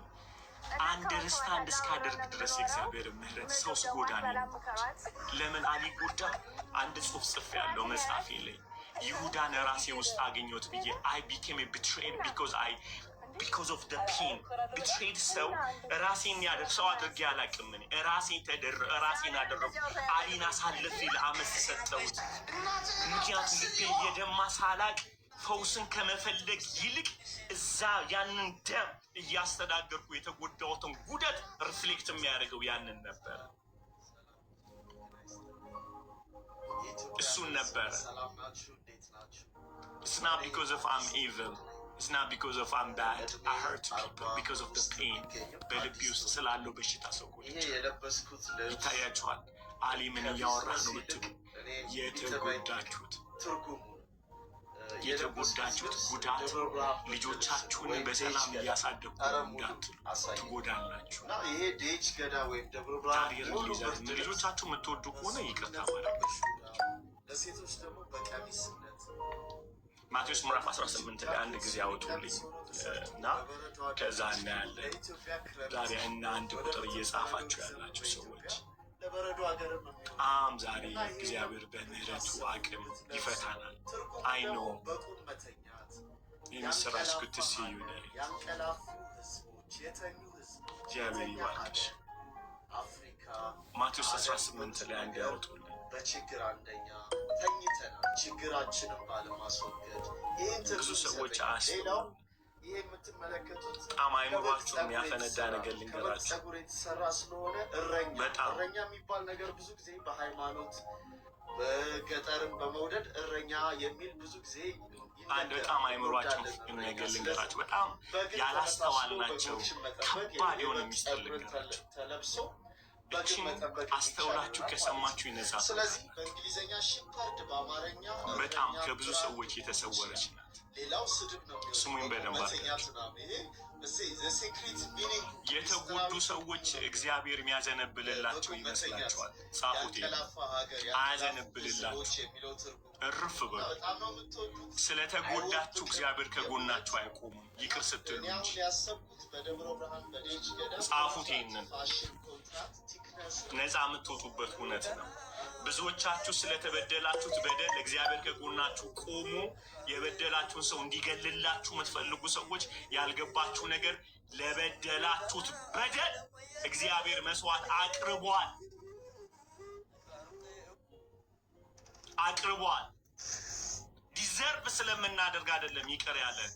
አንደርስታንድ እስካደርግ ድረስ የእግዚአብሔር ምህረት ሰው ስጎዳ ነው። ለምን አሊጎዳ? አንድ ጽሑፍ ጽፍ ያለው መጽሐፌ ላይ ይሁዳን ራሴ ውስጥ አገኘሁት ብዬ I became a betrayed because of the pain። ቢትሬድ ሰው ራሴን ሰው አድርጌ አላውቅም። እኔ ራሴን አደረጉ። አሊን አሳልፌ ለአመት ሰጠሁት። ምክንያቱም ልቤ እየደማ ሳላቅ ፈውስን ከመፈለግ ይልቅ እዛ ያንን ደም እያስተዳደርኩ የተጎዳሁትን ጉዳት ሪፍሌክት የሚያደርገው ያንን ነበረ፣ እሱን ነበረ። It's not because of I'm evil. It's not because of I'm bad. I hurt people because of the pain. በልቤ ውስጥ ስላለው በሽታ ሰው ጎድቼ ይታያችኋል። አሊ ምን እያወራ ነው ብትሉ የተጎዳችሁት ጉዳት ልጆቻችሁን በሰላም እያሳደጉ እንዳትሉ ትጎዳላችሁ። ልጆቻችሁ የምትወዱ ከሆነ ይቅርታ ማለት ለሴቶች ደግሞ በቀሚስነት ማቴዎስ ምዕራፍ 18 ላይ አንድ ጊዜ አውጡልኝ እና ከዛ እናያለን። ዛሬ እና አንድ ቁጥር እየጻፋችሁ ያላችሁ ሰዎች ዛሬ እግዚአብሔር በምህረቱ አቅም ይፈታናል። አይኖ የምስራች ክትስዩ እግዚአብሔር ይባርክሽ። ማቴዎስ 18 ላይ አንድ ያውጡልኝ። በችግር አንደኛ ተኝተናል፣ ችግራችንን ባለማስወገድ ብዙ ሰዎች ሌላው ይሄ የምትመለከቱት በጣም አይምሯችሁ የሚያፈነዳ ነገር ልንገራችሁ። ጸጉር የተሰራ ስለሆነ እረኛ የሚባል ነገር ብዙ ጊዜ በሃይማኖት በገጠርም በመውደድ እረኛ የሚል ብዙ ጊዜ አንድ በጣም አይምሯችሁ ነገር ልንገራችሁ። በጣም ያላስተዋልናቸው ከባድ የሆነ ሚስጥር ልንገራችሁ። ተለብሶ እቺን አስተውላችሁ ከሰማችሁ ይነሳል። ስለዚህ በእንግሊዝኛ ሺፐርድ በአማርኛ በጣም ከብዙ ሰዎች የተሰወረች ናት። ሌላው ስድብ ነው። ስሙኝ በደንብ የተጎዱ ሰዎች እግዚአብሔር የሚያዘነብልላቸው ይመስላችኋል? ጻፉት። አያዘነብልላችሁ። እርፍ በሉ። ስለተጎዳችሁ እግዚአብሔር ከጎናችሁ አይቆሙም፣ ይቅር ስትሉ እንጂ። ጻፉት። ይህንን ነፃ የምትወጡበት እውነት ነው። ብዙዎቻችሁ ስለተበደላችሁት በደል እግዚአብሔር ከጎናችሁ ቆሞ የበደላችሁን ሰው እንዲገልላችሁ የምትፈልጉ ሰዎች ያልገባችሁ ነገር ለበደላችሁት በደል እግዚአብሔር መስዋዕት አቅርቧል። ዲዘርቭ ስለምናደርግ አይደለም ይቅር ያለን።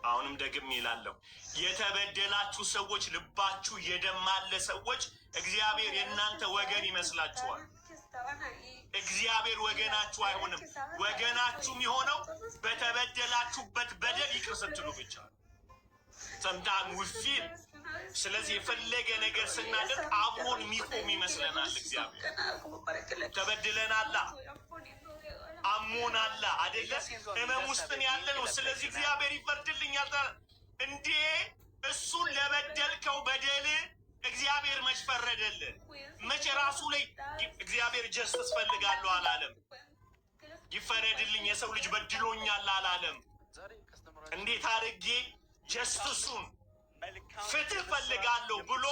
አሁንም ደግም ይላለሁ፣ የተበደላችሁ ሰዎች ልባችሁ የደማለ ሰዎች እግዚአብሔር የእናንተ ወገን ይመስላችኋል። እግዚአብሔር ወገናችሁ አይሆንም። ወገናችሁ የሚሆነው በተበደላችሁበት በደል ይቅር ስትሉ ብቻ ሰምታን ውፊል። ስለዚህ የፈለገ ነገር ስናደርግ አብሮን የሚቆም ይመስለናል። እግዚአብሔር ተበድለናላ፣ አሞናላ አይደለ? ህመም ውስጥን ያለ ነው። ስለዚህ እግዚአብሔር ይፈርድልኛል እንዴ? እሱን ለበደልከው በደል እግዚአብሔር መች ፈረደልን? መቼ ራሱ ላይ እግዚአብሔር ጀስትስ ፈልጋለሁ አላለም? ይፈረድልኝ የሰው ልጅ በድሎኛል አላለም? እንዴት አድርጌ ጀስትሱን ፍትህ ፈልጋለሁ ብሎ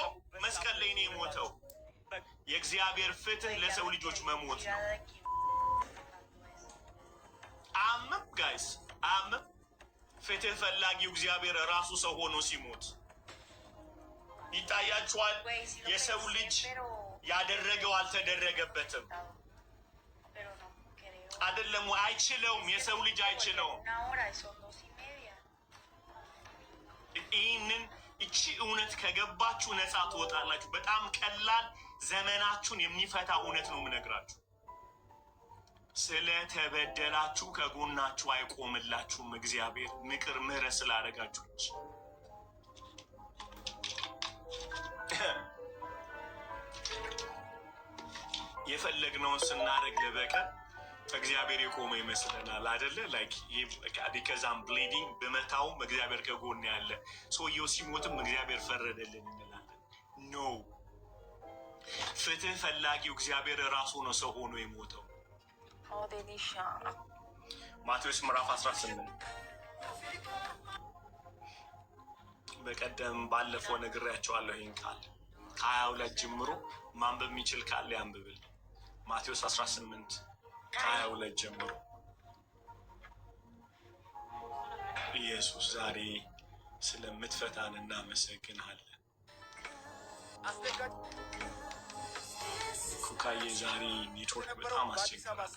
መስቀል ላይ ነው የሞተው። የእግዚአብሔር ፍትህ ለሰው ልጆች መሞት ነው። አምም ጋይስ አምም ፍትህ ፈላጊው እግዚአብሔር ራሱ ሰው ሆኖ ሲሞት ይታያችኋል። የሰው ልጅ ያደረገው አልተደረገበትም አይደለም? አይችለውም። የሰው ልጅ አይችለውም። ይህንን እቺ እውነት ከገባችሁ ነፃ ትወጣላችሁ። በጣም ቀላል ዘመናችሁን የሚፈታ እውነት ነው የምነግራችሁ። ስለተበደላችሁ ከጎናችሁ አይቆምላችሁም እግዚአብሔር ምክር ምህረት ስላደረጋችሁ እንጂ። የፈለግነውን ስናደርግ ለበቀል እግዚአብሔር የቆመ ይመስለናል አይደለ? ላይክ ቢከዛም ብሊዲንግ በመታውም እግዚአብሔር ከጎን ያለ፣ ሰውየው ሲሞትም እግዚአብሔር ፈረደልን እንላለን። ኖ ፍትህ ፈላጊው እግዚአብሔር ራሱ ነው ሰው ሆኖ የሞተው። ማቴዎስ ምዕራፍ 18 በቀደም ባለፈው ነግሬያቸዋለሁ። ይህን ቃል ከ22 ጀምሮ ማንበብ የሚችል ካለ ያንብብል። ማቴዎስ 18 ከ22 ጀምሮ። ኢየሱስ ዛሬ ስለምትፈታን እናመሰግንሃለን። ኩካዬ ዛሬ ኔትወርክ በጣም አስቸግሯል።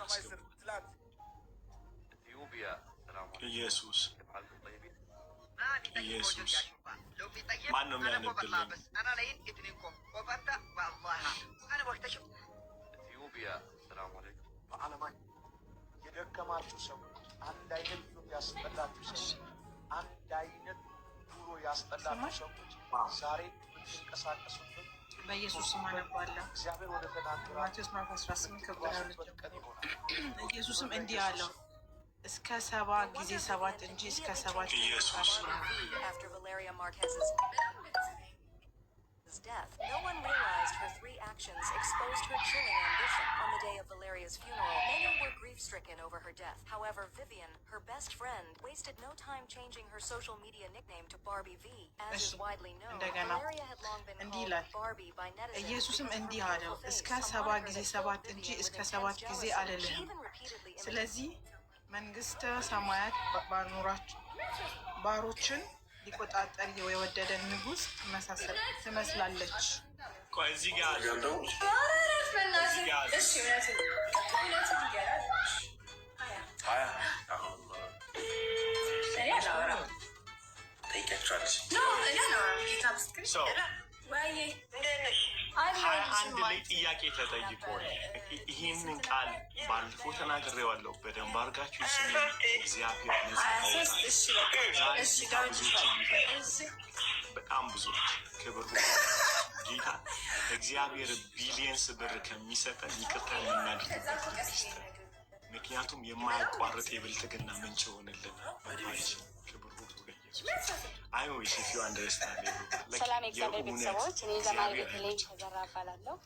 ኢየሱስ ኢየሱስ ማን ነው የሚያነብልኝ? የደከማችሁ ሰዎች፣ አንድ አይነት ኑሮ ያስጠላችሁ ሰዎች፣ አንድ አይነት ኑሮ ያስጠላችሁ ሰዎች ዛሬ የምትንቀሳቀሱበት በኢየሱስ ስም አነባለሁ። እግዚአብሔር ወደ ተናገረ ማቴዎስ ምዕራፍ 18 ከቁጥር 2 ኢየሱስም እንዲህ አለው፣ እስከ 7 ጊዜ 7 እንጂ እስከ 7 ኢየሱስ death. No one realized her 3 actions exposed her chilling ambition. On the day of Valeria's funeral, many were grief-stricken over her death. However, Vivian, her best friend, wasted no time changing her social media nickname to Barbie V. As is widely known, Valeria had long been called Barbie by netizens. ኢየሱስም እንዲህ አለው፣ እስከ 7 ጊዜ 7 እንጂ እስከ 7 ጊዜ አይደለም። ስለዚህ መንግስተ ሰማያት ባሮችን ሊቆጣጠር የወደደን ንጉስ ትመስላለች። እዚህ ጋር አንድ ላይ ጥያቄ ተጠይቆ ይህንን ቃል ባለፈው ተናግሬዋለሁ። በደንብ አድርጋችሁ ስሚ። እግዚአብሔር በጣም ብዙ ክብር ጌታ እግዚአብሔር ቢሊየንስ ብር ከሚሰጠን ይቅርታ የምናደርግበት ሚስጥር፣ ምክንያቱም የማያቋርጥ የብልጥግና ምንጭ ሆንልን ክብር ሁሉ ለኢየሱስ። ሰላም የእግዚአብሔር ቤተሰቦች፣ እኔ ዘማሪ ቤተልሔም ተዘራ እባላለሁ።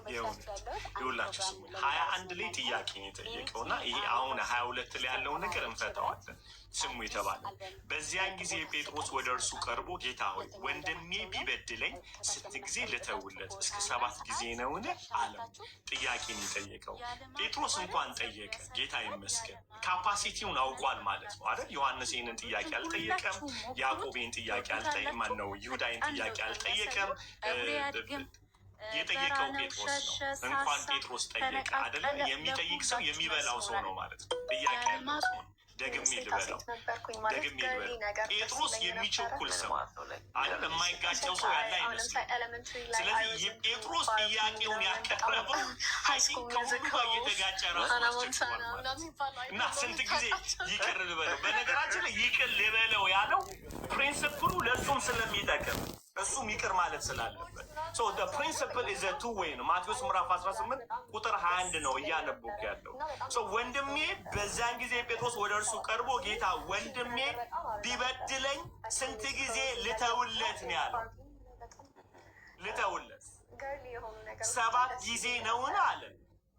ይኸውላችሁ ስሙ 21 ላይ ጥያቄ ነው የጠየቀው እና ይሄ አሁን 22 ላይ ያለው ነገር እንፈታዋለን። ስሙ የተባለ በዚያን ጊዜ ጴጥሮስ ወደ እርሱ ቀርቦ ጌታ ሆይ ወንድሜ ቢበድለኝ ስንት ጊዜ ልተውለት? እስከ 7 ጊዜ ነውን? አለው። ጥያቄ ነው የጠየቀው። ጴጥሮስ እንኳን ጠየቀ። ጌታ ይመስገን ካፓሲቲውን አውቋል ማለት ነው አይደል? ዮሐንስ ይህንን ጥያቄ አልጠየቀም። ያዕቆብን ጥያቄ አልጠየቀም። ማነው ይሁዳይን ጥያቄ አልጠየቀም። የጠየቀው ጴጥሮስ ነው። እንኳን ጴጥሮስ ጠየቀ አይደለም። የሚጠይቅ ሰው የሚበላው ሰው ነው ማለት ነው። ጥያቄ ያለው ሰው ነው። ደግሜ ልበለው። ጴጥሮስ የሚቸኩል ሰው አይደል፣ የማይጋጨው ሰው ያለ አይመስልም። ስለዚህ የጴጥሮስ ጥያቄውን ያቀረበው ከሁሉ ጋር እየተጋጨ ራሱ አስቸግሯል ማለት ነው። እና ስንት ጊዜ ይቅር ልበለው። በነገራችን ላይ ይቅር ልበለው ያለው ፕሪንስፕሉ ለእሱም ስለሚጠቅም እሱም ይቅር ማለት ስላለበት ፕሪንስፕል ኢዝ ቱ ዌይ ነው። ማቴዎስ ምዕራፍ 18 ቁጥር 21 ነው እያነበብኩ ያለው። ወንድሜ በዛን ጊዜ ጴጥሮስ ወደ እርሱ ቀርቦ ጌታ ወንድሜ ቢበድለኝ ስንት ጊዜ ልተውለት ነው ያለው። ልተውለት 7 ጊዜ ነውን አለ።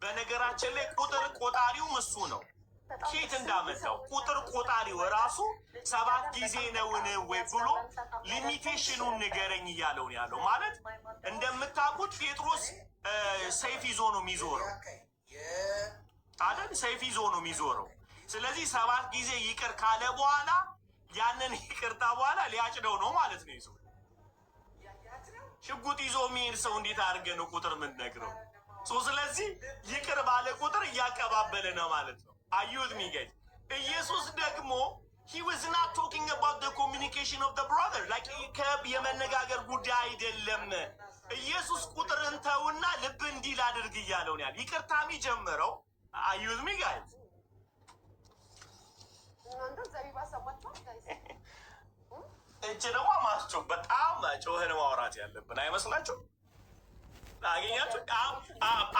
በነገራችን ላይ ቁጥር ቆጣሪውም እሱ ነው። ኬት እንዳመጣው ቁጥር ቆጣሪው ራሱ 7 ጊዜ ነውን ወይ ብሎ ሊሚቴሽኑን ንገረኝ እያለውን ያለው ማለት እንደምታውቁት ጴጥሮስ ሰይፍ ይዞ ነው የሚዞረው አይደል? ሰይፍ ይዞ ነው የሚዞረው። ስለዚህ 7 ጊዜ ይቅር ካለ በኋላ ያንን ይቅርታ በኋላ ሊያጭደው ነው ማለት ነው። ይዞ ሽጉጥ ይዞ የሚሄድ ሰው እንዴት አድርገህ ነው ቁጥር የምትነግረው? ስለዚህ ይቅር ባለ ቁጥር እያቀባበለ ነው ማለት ነው። አዩት ሚገኝ ኢየሱስ ደግሞ he was not talking about the communication of the brother. like የመነጋገር ጉዳይ አይደለም። ኢየሱስ ቁጥርን ተውና ልብ እንዲል አድርግ እያለው ነው ያለው። ይቅርታ የሚጀምረው አዩዝ ሚ ጋይስ እቺ ደግሞ ማስጮህ በጣም ጮህን ማውራት ያለብን አይመስላችሁ? አገኛችሁ?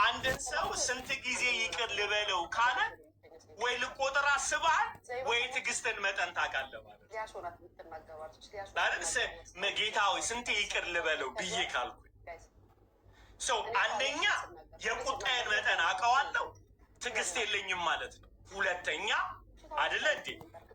አንድን ሰው ስንት ጊዜ ይቅር ልበለው ካለ ወይ ልቆጥር አስበሃል ወይ ትዕግስትን መጠን ታውቃለህ ማለት ነው። ጌታ ሆይ ስንት ይቅር ልበለው ብዬ ካልኩኝ ሰው አንደኛ የቁጣዬን መጠን አውቀዋለሁ፣ ትዕግስት የለኝም ማለት ነው። ሁለተኛ አይደለ እንዴ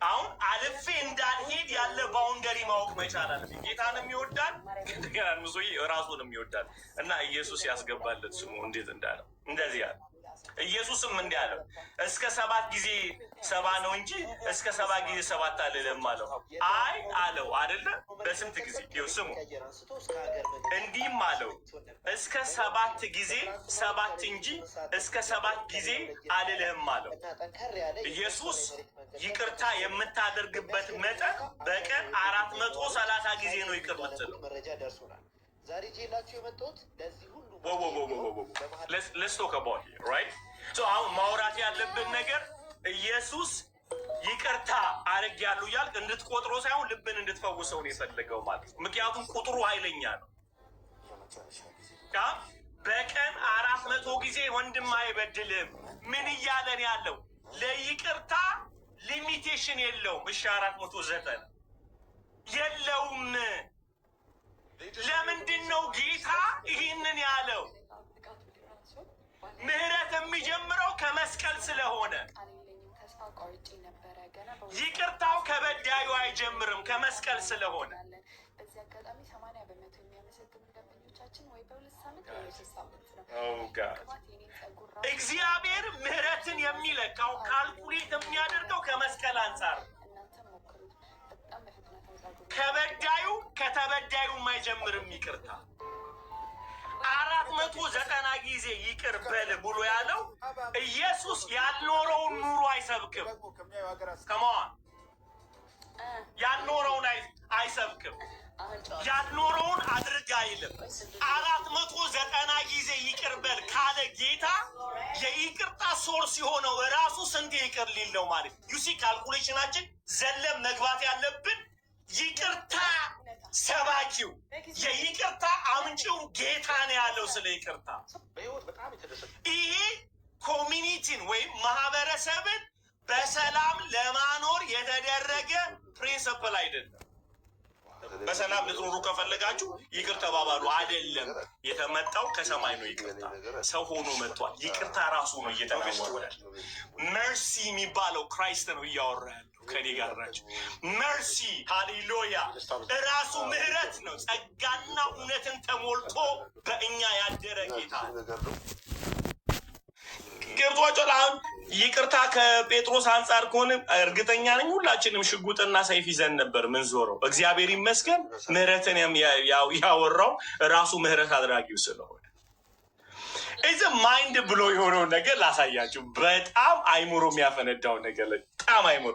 አሁን አልፌ እንዳልሄድ ያለ ባውንደሪ ማወቅ መቻል አለብኝ። ጌታንም ይወዳል እንደገና ምሶይ ራሱንም ይወዳል እና ኢየሱስ ያስገባለት ስሙ እንዴት እንዳለው እንደዚህ ያለ ኢየሱስም እንዲህ አለው እስከ 7 ጊዜ 7 ነው እንጂ እስከ 7 ጊዜ 7 አልልም አለው። አይ አለው አይደለ በስንት ጊዜ ይኸው ስሙ እንዲህም አለው እስከ 7 ጊዜ 7 እንጂ እስከ 7 ጊዜ አልልህም አለው። ኢየሱስ ይቅርታ የምታደርግበት መጠን በቀን 430 ጊዜ ነው ይቅር የምትለው። ዛሬ ጄላችሁ የመጣሁት ለዚህ ሁሉ let's talk about here right so አሁን ማውራት ያለብን ነገር ኢየሱስ ይቅርታ አድርጌያለሁ እያልክ እንድትቆጥሮ ሳይሆን ልብን እንድትፈውሰው ነው የፈለገው ማለት ነው። ምክንያቱም ቁጥሩ ኃይለኛ ነው። በቀን 400 ጊዜ ወንድም አይበድልም። ምን እያለን ያለው ለይቅርታ ሊሚቴሽን የለውም። እሺ 490 የለውም። ለምንድን ነው ጌታ ይህንን ያለው? ምህረት የሚጀምረው ከመስቀል ስለሆነ ይቅርታው ከበዳዩ አይጀምርም ከመስቀል ስለሆነ። እግዚአብሔር ምህረትን የሚለካው ካልኩሌት የሚያደርገው ከመስቀል አንጻር ከበዳዩ ከተበዳዩ የማይጀምርም ይቅርታ 490 ጊዜ ይቅር በል ብሎ ያለው ኢየሱስ ያልኖረውን ኑሮ አይሰብክም። ከማን ያልኖረውን አይሰብክም። ያልኖረውን አድርግ አይልም። 490 ጊዜ ይቅር በል ካለ ጌታ የይቅርታ ሶርስ የሆነው እራሱ ስንት ይቅር ሊል ነው ማለት ዩሲ ካልኩሌሽናችን ዘለም መግባት ያለብን ይቅርታ ሰባኪው የይቅርታ አምጪው ጌታ ነው ያለው ስለ ይቅርታ። ይሄ ኮሚኒቲን ወይም ማህበረሰብን በሰላም ለማኖር የተደረገ ፕሪንስፕል አይደለም። በሰላም ልትኖሩ ከፈለጋችሁ ይቅር ተባባሉ አይደለም። የተመጣው ከሰማይ ነው። ይቅርታ ሰው ሆኖ መጥቷል። ይቅርታ ራሱ ነው እየተናወረ መርሲ የሚባለው ክራይስት ነው እያወራ ያለው ከኔ ጋር ናቸው። መርሲ ሃሌሉያ እራሱ ምህረት ነው። ጸጋና እውነትን ተሞልቶ በእኛ ያደረ ጌታ ገብቷቸዋል። አሁን ይቅርታ ከጴጥሮስ አንጻር ከሆነ እርግጠኛ ነኝ ሁላችንም ሽጉጥና ሰይፍ ይዘን ነበር ምን ዞረው። እግዚአብሔር ይመስገን ምህረትን ያወራው ራሱ ምህረት አድራጊው ስለሆነ እዚ ማይንድ ብሎ የሆነው ነገር ላሳያችሁ። በጣም አይምሮ የሚያፈነዳው ነገር በጣም አይምሮ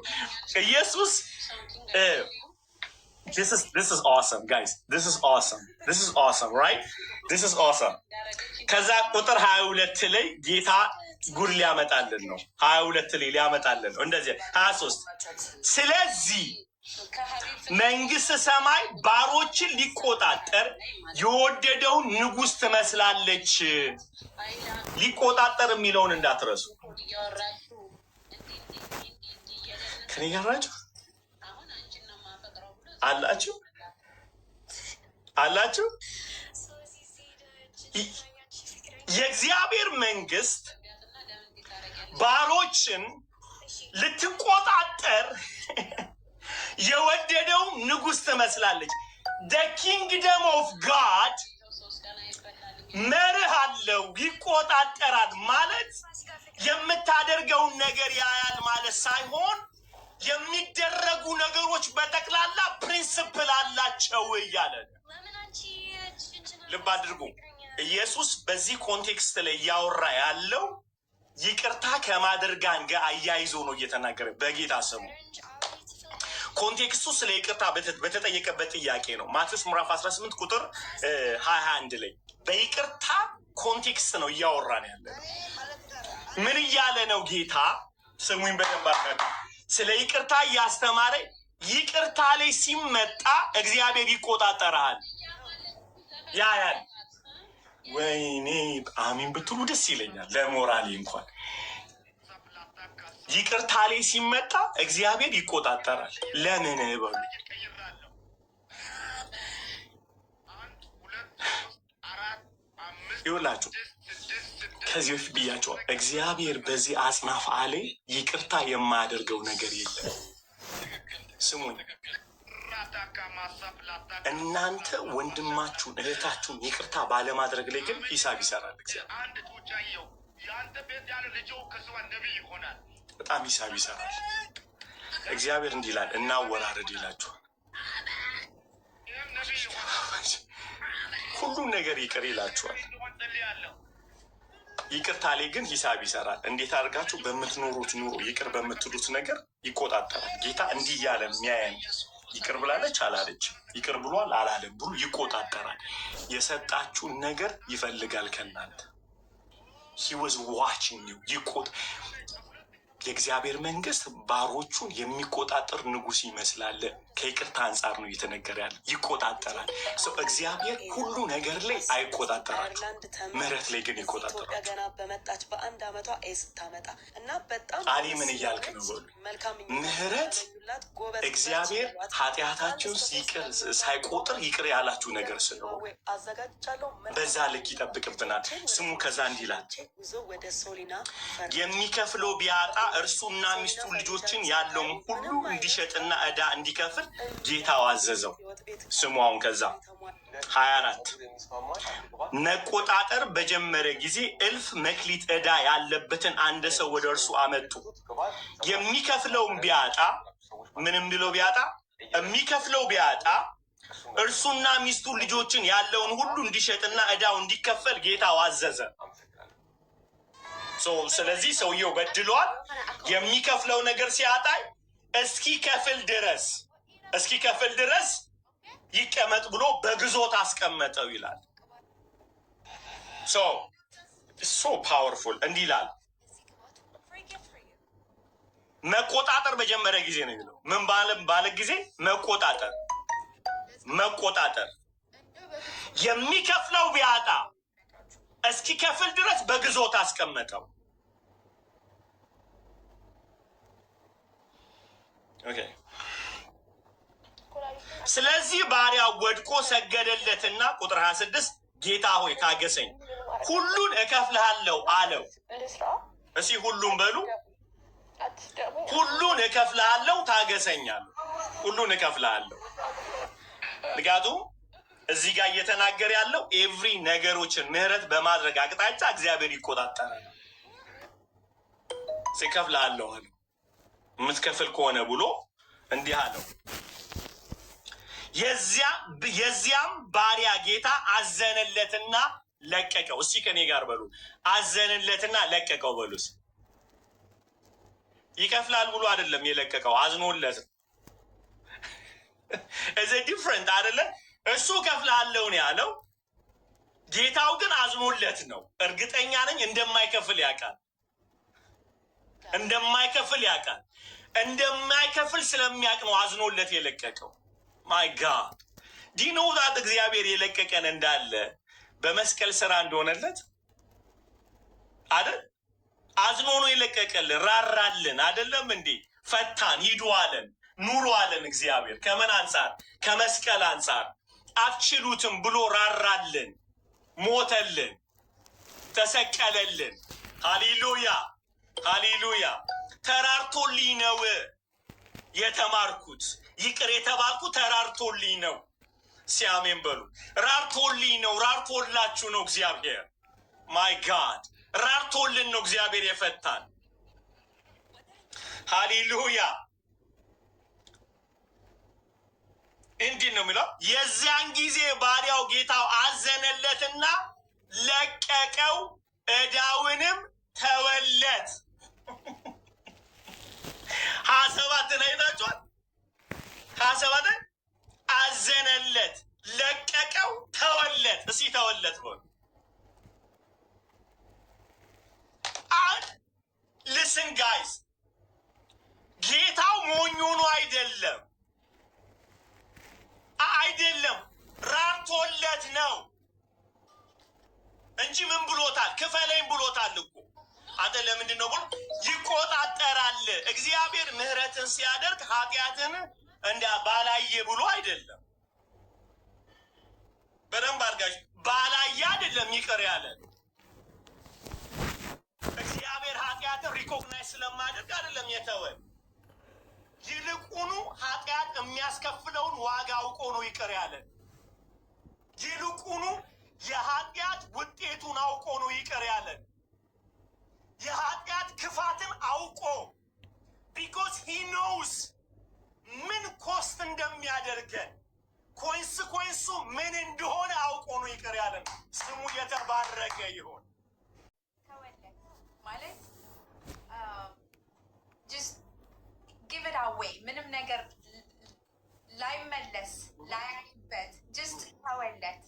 ኢየሱስ this is awesome guys, this is awesome right, this is awesome። ከዛ ቁጥር 22 ላይ ጌታ ጉድ ሊያመጣልን ነው። 22 ላይ ሊያመጣልን ነው እንደዚህ 23 ስለዚህ መንግስት ሰማይ ባሮችን ሊቆጣጠር የወደደውን ንጉስ ትመስላለች። ሊቆጣጠር የሚለውን እንዳትረሱ። ከኔ ጋር ናችሁ አላችሁ። የእግዚአብሔር መንግስት ባሮችን ልትቆጣጠር የወደደው ንጉስ ትመስላለች። the kingdom of God መርህ አለው፣ ይቆጣጠራል ማለት የምታደርገውን ነገር ያያል ማለት ሳይሆን የሚደረጉ ነገሮች በጠቅላላ ፕሪንሲፕል አላቸው እያለ ልብ አድርጉ። ኢየሱስ በዚህ ኮንቴክስት ላይ እያወራ ያለው ይቅርታ ከማድረግ ጋር አያይዞ ነው እየተናገረ በጌታ ስሙ። ኮንቴክስቱ ስለ ይቅርታ በተጠየቀበት ጥያቄ ነው። ማቴዎስ ምዕራፍ 18 ቁጥር 21 ላይ በይቅርታ ኮንቴክስት ነው እያወራን ያለ ነው። ምን እያለ ነው ጌታ? ስሙኝ በደንብ አድርጉ። ስለ ይቅርታ እያስተማረ ይቅርታ ላይ ሲመጣ እግዚአብሔር ይቆጣጠራል ያያል። ወይኔ አሚን ብትሉ ደስ ይለኛል ለሞራሌ እንኳን። ይቅርታ ላይ ሲመጣ እግዚአብሔር ይቆጣጠራል። ለምን በሉ ይውላችሁ። ከዚህ በፊት ብያቸዋል። እግዚአብሔር በዚህ አጽናፈ ዓለም ይቅርታ የማያደርገው ነገር የለም። ስሙኝ፣ እናንተ ወንድማችሁን እህታችሁን ይቅርታ ባለማድረግ ላይ ግን ሂሳብ ይሰራል በጣም ሂሳብ ይሰራል እግዚአብሔር። እንዲህ ይላል፣ እናወራረድ ይላችኋል። ሁሉም ነገር ይቅር ይላችኋል። ይቅርታ ላይ ግን ሂሳብ ይሰራል። እንዴት አድርጋችሁ በምትኖሩት ኑሮ ይቅር በምትሉት ነገር ይቆጣጠራል ጌታ። እንዲህ እያለ የሚያየን ይቅር ብላለች አላለች፣ ይቅር ብሏል አላለም ብሎ ይቆጣጠራል። የሰጣችሁን ነገር ይፈልጋል ከእናንተ። he was watching you የእግዚአብሔር መንግስት ባሮቹን የሚቆጣጠር ንጉስ ይመስላል። ከይቅርታ አንጻር ነው እየተነገረ ያለ። ይቆጣጠራል። ሰው እግዚአብሔር ሁሉ ነገር ላይ አይቆጣጠራችሁ፣ ምህረት ላይ ግን ይቆጣጠራል። ገና በመጣች በአንድ አመቷ ስታመጣ እና በጣም አሊ ምን እያልክ ነው? በሉ ምህረት እግዚአብሔር ኃጢአታችን ይቅር ሳይቆጥር ይቅር ያላችሁ ነገር ስለሆነ በዛ ልክ ይጠብቅብናል። ስሙ ከዛ እንዲህ ይላል፣ የሚከፍለው ቢያጣ እርሱና ሚስቱ ልጆችን ያለውን ሁሉ እንዲሸጥና ዕዳ እንዲከፍል ጌታው አዘዘው። ስሙ አሁን ከዛ 24 መቆጣጠር በጀመረ ጊዜ 1000 መክሊት ዕዳ ያለበትን አንድ ሰው ወደ እርሱ አመጡ። የሚከፍለውን ቢያጣ ምንም ብለው ቢያጣ የሚከፍለው ቢያጣ እርሱና ሚስቱ ልጆችን ያለውን ሁሉ እንዲሸጥና ዕዳው እንዲከፈል ጌታው አዘዘ። ስለዚህ ሰውየው በድሏል። የሚከፍለው ነገር ሲያጣይ እስኪከፍል ድረስ ይቀመጥ ብሎ በግዞት አስቀመጠው ይላል። ሶ ፓወርፉል እንዲህ ይላል። መቆጣጠር በጀመረ ጊዜ ነው የሚለው። ምን ባለ ጊዜ? መቆጣጠር የሚከፍለው ቢያጣ እስኪከፍል ድረስ በግዞት አስቀመጠው። ኦኬ። ስለዚህ ባሪያው ወድቆ ሰገደለትና ቁጥር 26 ጌታ ሆይ ታገሰኝ፣ ሁሉን እከፍልሃለሁ አለው። እስኪ ሁሉን በሉ። ሁሉን እከፍልሃለሁ ታገሰኛለሁ። ሁሉን እከፍልሃለሁ። ምክንያቱም እዚህ ጋር እየተናገረ ያለው ኤቭሪ ነገሮችን ምህረት በማድረግ አቅጣጫ እግዚአብሔር ይቆጣጠራል። እከፍልሃለሁ አለው። የምትከፍል ከሆነ ብሎ እንዲህ አለው። የዚያም ባሪያ ጌታ አዘነለትና ለቀቀው። እስቲ ከኔ ጋር በሉ፣ አዘነለትና ለቀቀው በሉስ። ይከፍላል ብሎ አይደለም የለቀቀው፣ አዝኖለት ነው። እዚ ዲፍረንት አይደለ? እሱ ከፍላለሁ ነው ያለው፣ ጌታው ግን አዝኖለት ነው። እርግጠኛ ነኝ እንደማይከፍል ያውቃል። እንደማይከፍል ስለሚያውቅ ነው አዝኖለት የለቀቀው። ማይ ጋድ ዲኖዛት እግዚአብሔር የለቀቀን እንዳለ በመስቀል ስራ እንደሆነለት አይደል? አዝኖ ነው የለቀቀልን፣ ራራልን አይደለም እንዴ? ፈታን፣ ሂዱ አለን፣ ኑሩ አለን። እግዚአብሔር ከምን አንጻር? ከመስቀል አንጻር። አትችሉትም ብሎ ራራልን፣ ሞተልን፣ ተሰቀለልን። ሃሌሉያ። ተራርቶልኝ ነው የተማርኩት፣ ይቅር የተባልኩ ተራርቶልኝ ነው። ሲያሜን በሉ። ራርቶልኝ ነው፣ ራርቶላችሁ ነው እግዚአብሔር። ማይ ጋድ ራርቶልን ነው እግዚአብሔር የፈታን። ሃሌሉያ። እንዲህ ነው የሚለው፣ የዚያን ጊዜ ባሪያው ጌታው አዘነለትና ለቀቀው፣ ዕዳውንም ተወለት። 27 አይታችኋል። ሰባት አዘነለት፣ ለቀቀው፣ ተወለት። እስኪ ተወለት ሆነ ልስን ጋይስ፣ ጌታው ሞኙኑ አይደለም ራርቶለት ነው እንጂ ምን ብሎታል? ክፈለኝ ብሎታል እኮ። አንተ ለምንድን ነው ብሎ ይቆጣጠራል። እግዚአብሔር ምህረትን ሲያደርግ ኃጢአትን እንደ ባላየ ብሎ አይደለም። በደንብ አድርጋችሁ ባላየ አይደለም ይቅር ያለ እግዚአብሔር ኃጢአትን ሪኮግናይዝ ስለማደርግ አይደለም የተወን። ይልቁኑ ኃጢአት የሚያስከፍለውን ዋጋ አውቆ ነው ይቅር ያለን። ይልቁኑ የኃጢአት ውጤቱን አውቆ ነው ይቅር ያለን። የኃጢአት ክፋትን አውቆ ቢኮዝ ሂ ኖውስ ምን ኮስት እንደሚያደርገን ኮንስኮንሱ ምን እንደሆነ አውቆ ነው ይቅር ያለን። ስሙ የተባረከ ይሆን። ማለት ጀስት ጊቭ ኢት አዌይ ምንም ነገር ላይመለስ ላያይበት ጀስት ተወለት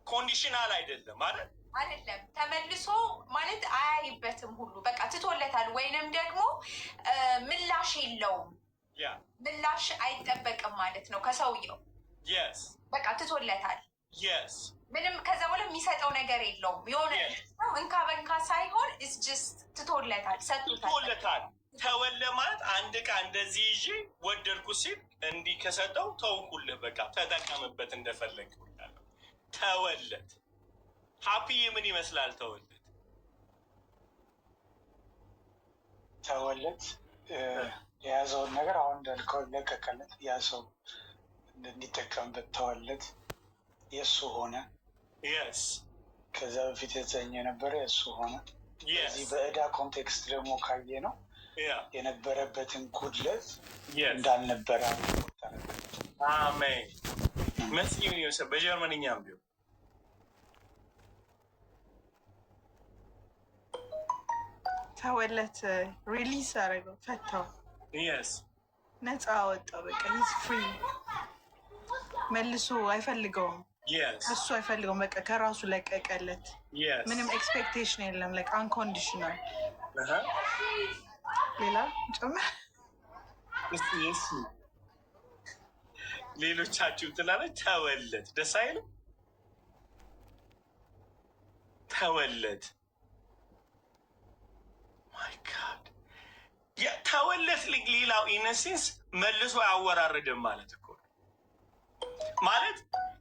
ኮንዲሽናል አይደለም ማለት አይደለም። ተመልሶ ማለት አያይበትም ሁሉ በቃ ትቶለታል። ወይንም ደግሞ ምላሽ የለውም፣ ምላሽ አይጠበቅም ማለት ነው ከሰውየው። በቃ ትቶለታል። ምንም ከዛ በኋላ የሚሰጠው ነገር የለውም። የሆነ እንካ በንካ ሳይሆን ኢትስ ጀስት ትቶለታል፣ ሰጥቶታል። ተወለ ማለት አንድ ዕቃ እንደዚህ ይዤ ወደድኩ ሲል እንዲህ ከሰጠው ተውኩልህ፣ በቃ ተጠቀምበት እንደፈለግ። ተወለት። ሀፒ ምን ይመስላል? ተወለት የያዘውን ነገር አሁን እንዳልከው ለቀቀለት። ያ ሰው እንዲጠቀምበት ተወለት፣ የእሱ ሆነ። ከዛ በፊት የተዘኘ የነበረ የእሱ ሆነ። እዚህ በዕዳ ኮንቴክስት ደግሞ ካየ ነው የነበረበትን ጉድለት እንዳልነበረ አሜን። መስኪን ይወሰ በጀርመንኛም ቢሆን ተወለት፣ ሪሊስ አደረገው፣ ፈታው፣ ነፃ አወጣው። በቃ ሂዝ ፍሪ። መልሶ አይፈልገውም፣ እሱ አይፈልገውም። በቃ ከራሱ ለቀቀለት። ምንም ኤክስፔክቴሽን የለም። ላይክ አንኮንዲሽናል። ሌላ ጨምር ሌሎቻችሁ ትላለች። ተወለት ደስ አይልም? ተወለት ማይ ጋድ ተወለት። ሌላው ኢነሴንስ መልሶ አያወራርድም ማለት እኮ ማለት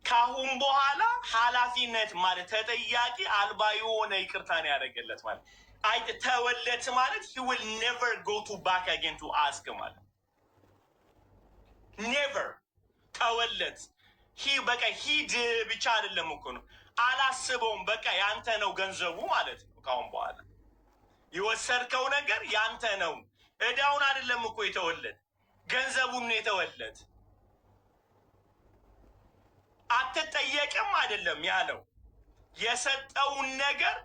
ከአሁን በኋላ ኃላፊነት ማለት ተጠያቂ አልባ የሆነ ይቅርታን ያደረገለት ማለት ተወለት ማለት he will never go to back again to ask ማለት never ተወለት። በቃ ሂድ ብቻ አይደለም እኮ ነው፣ አላስበውም። በቃ ያንተ ነው ገንዘቡ ማለት ነው። ካሁን በኋላ የወሰድከው ነገር ያንተ ነው። እዳውን አይደለም እኮ የተወለት፣ ገንዘቡን ነው የተወለት። አትጠየቅም አይደለም ያለው፣ የሰጠውን ነገር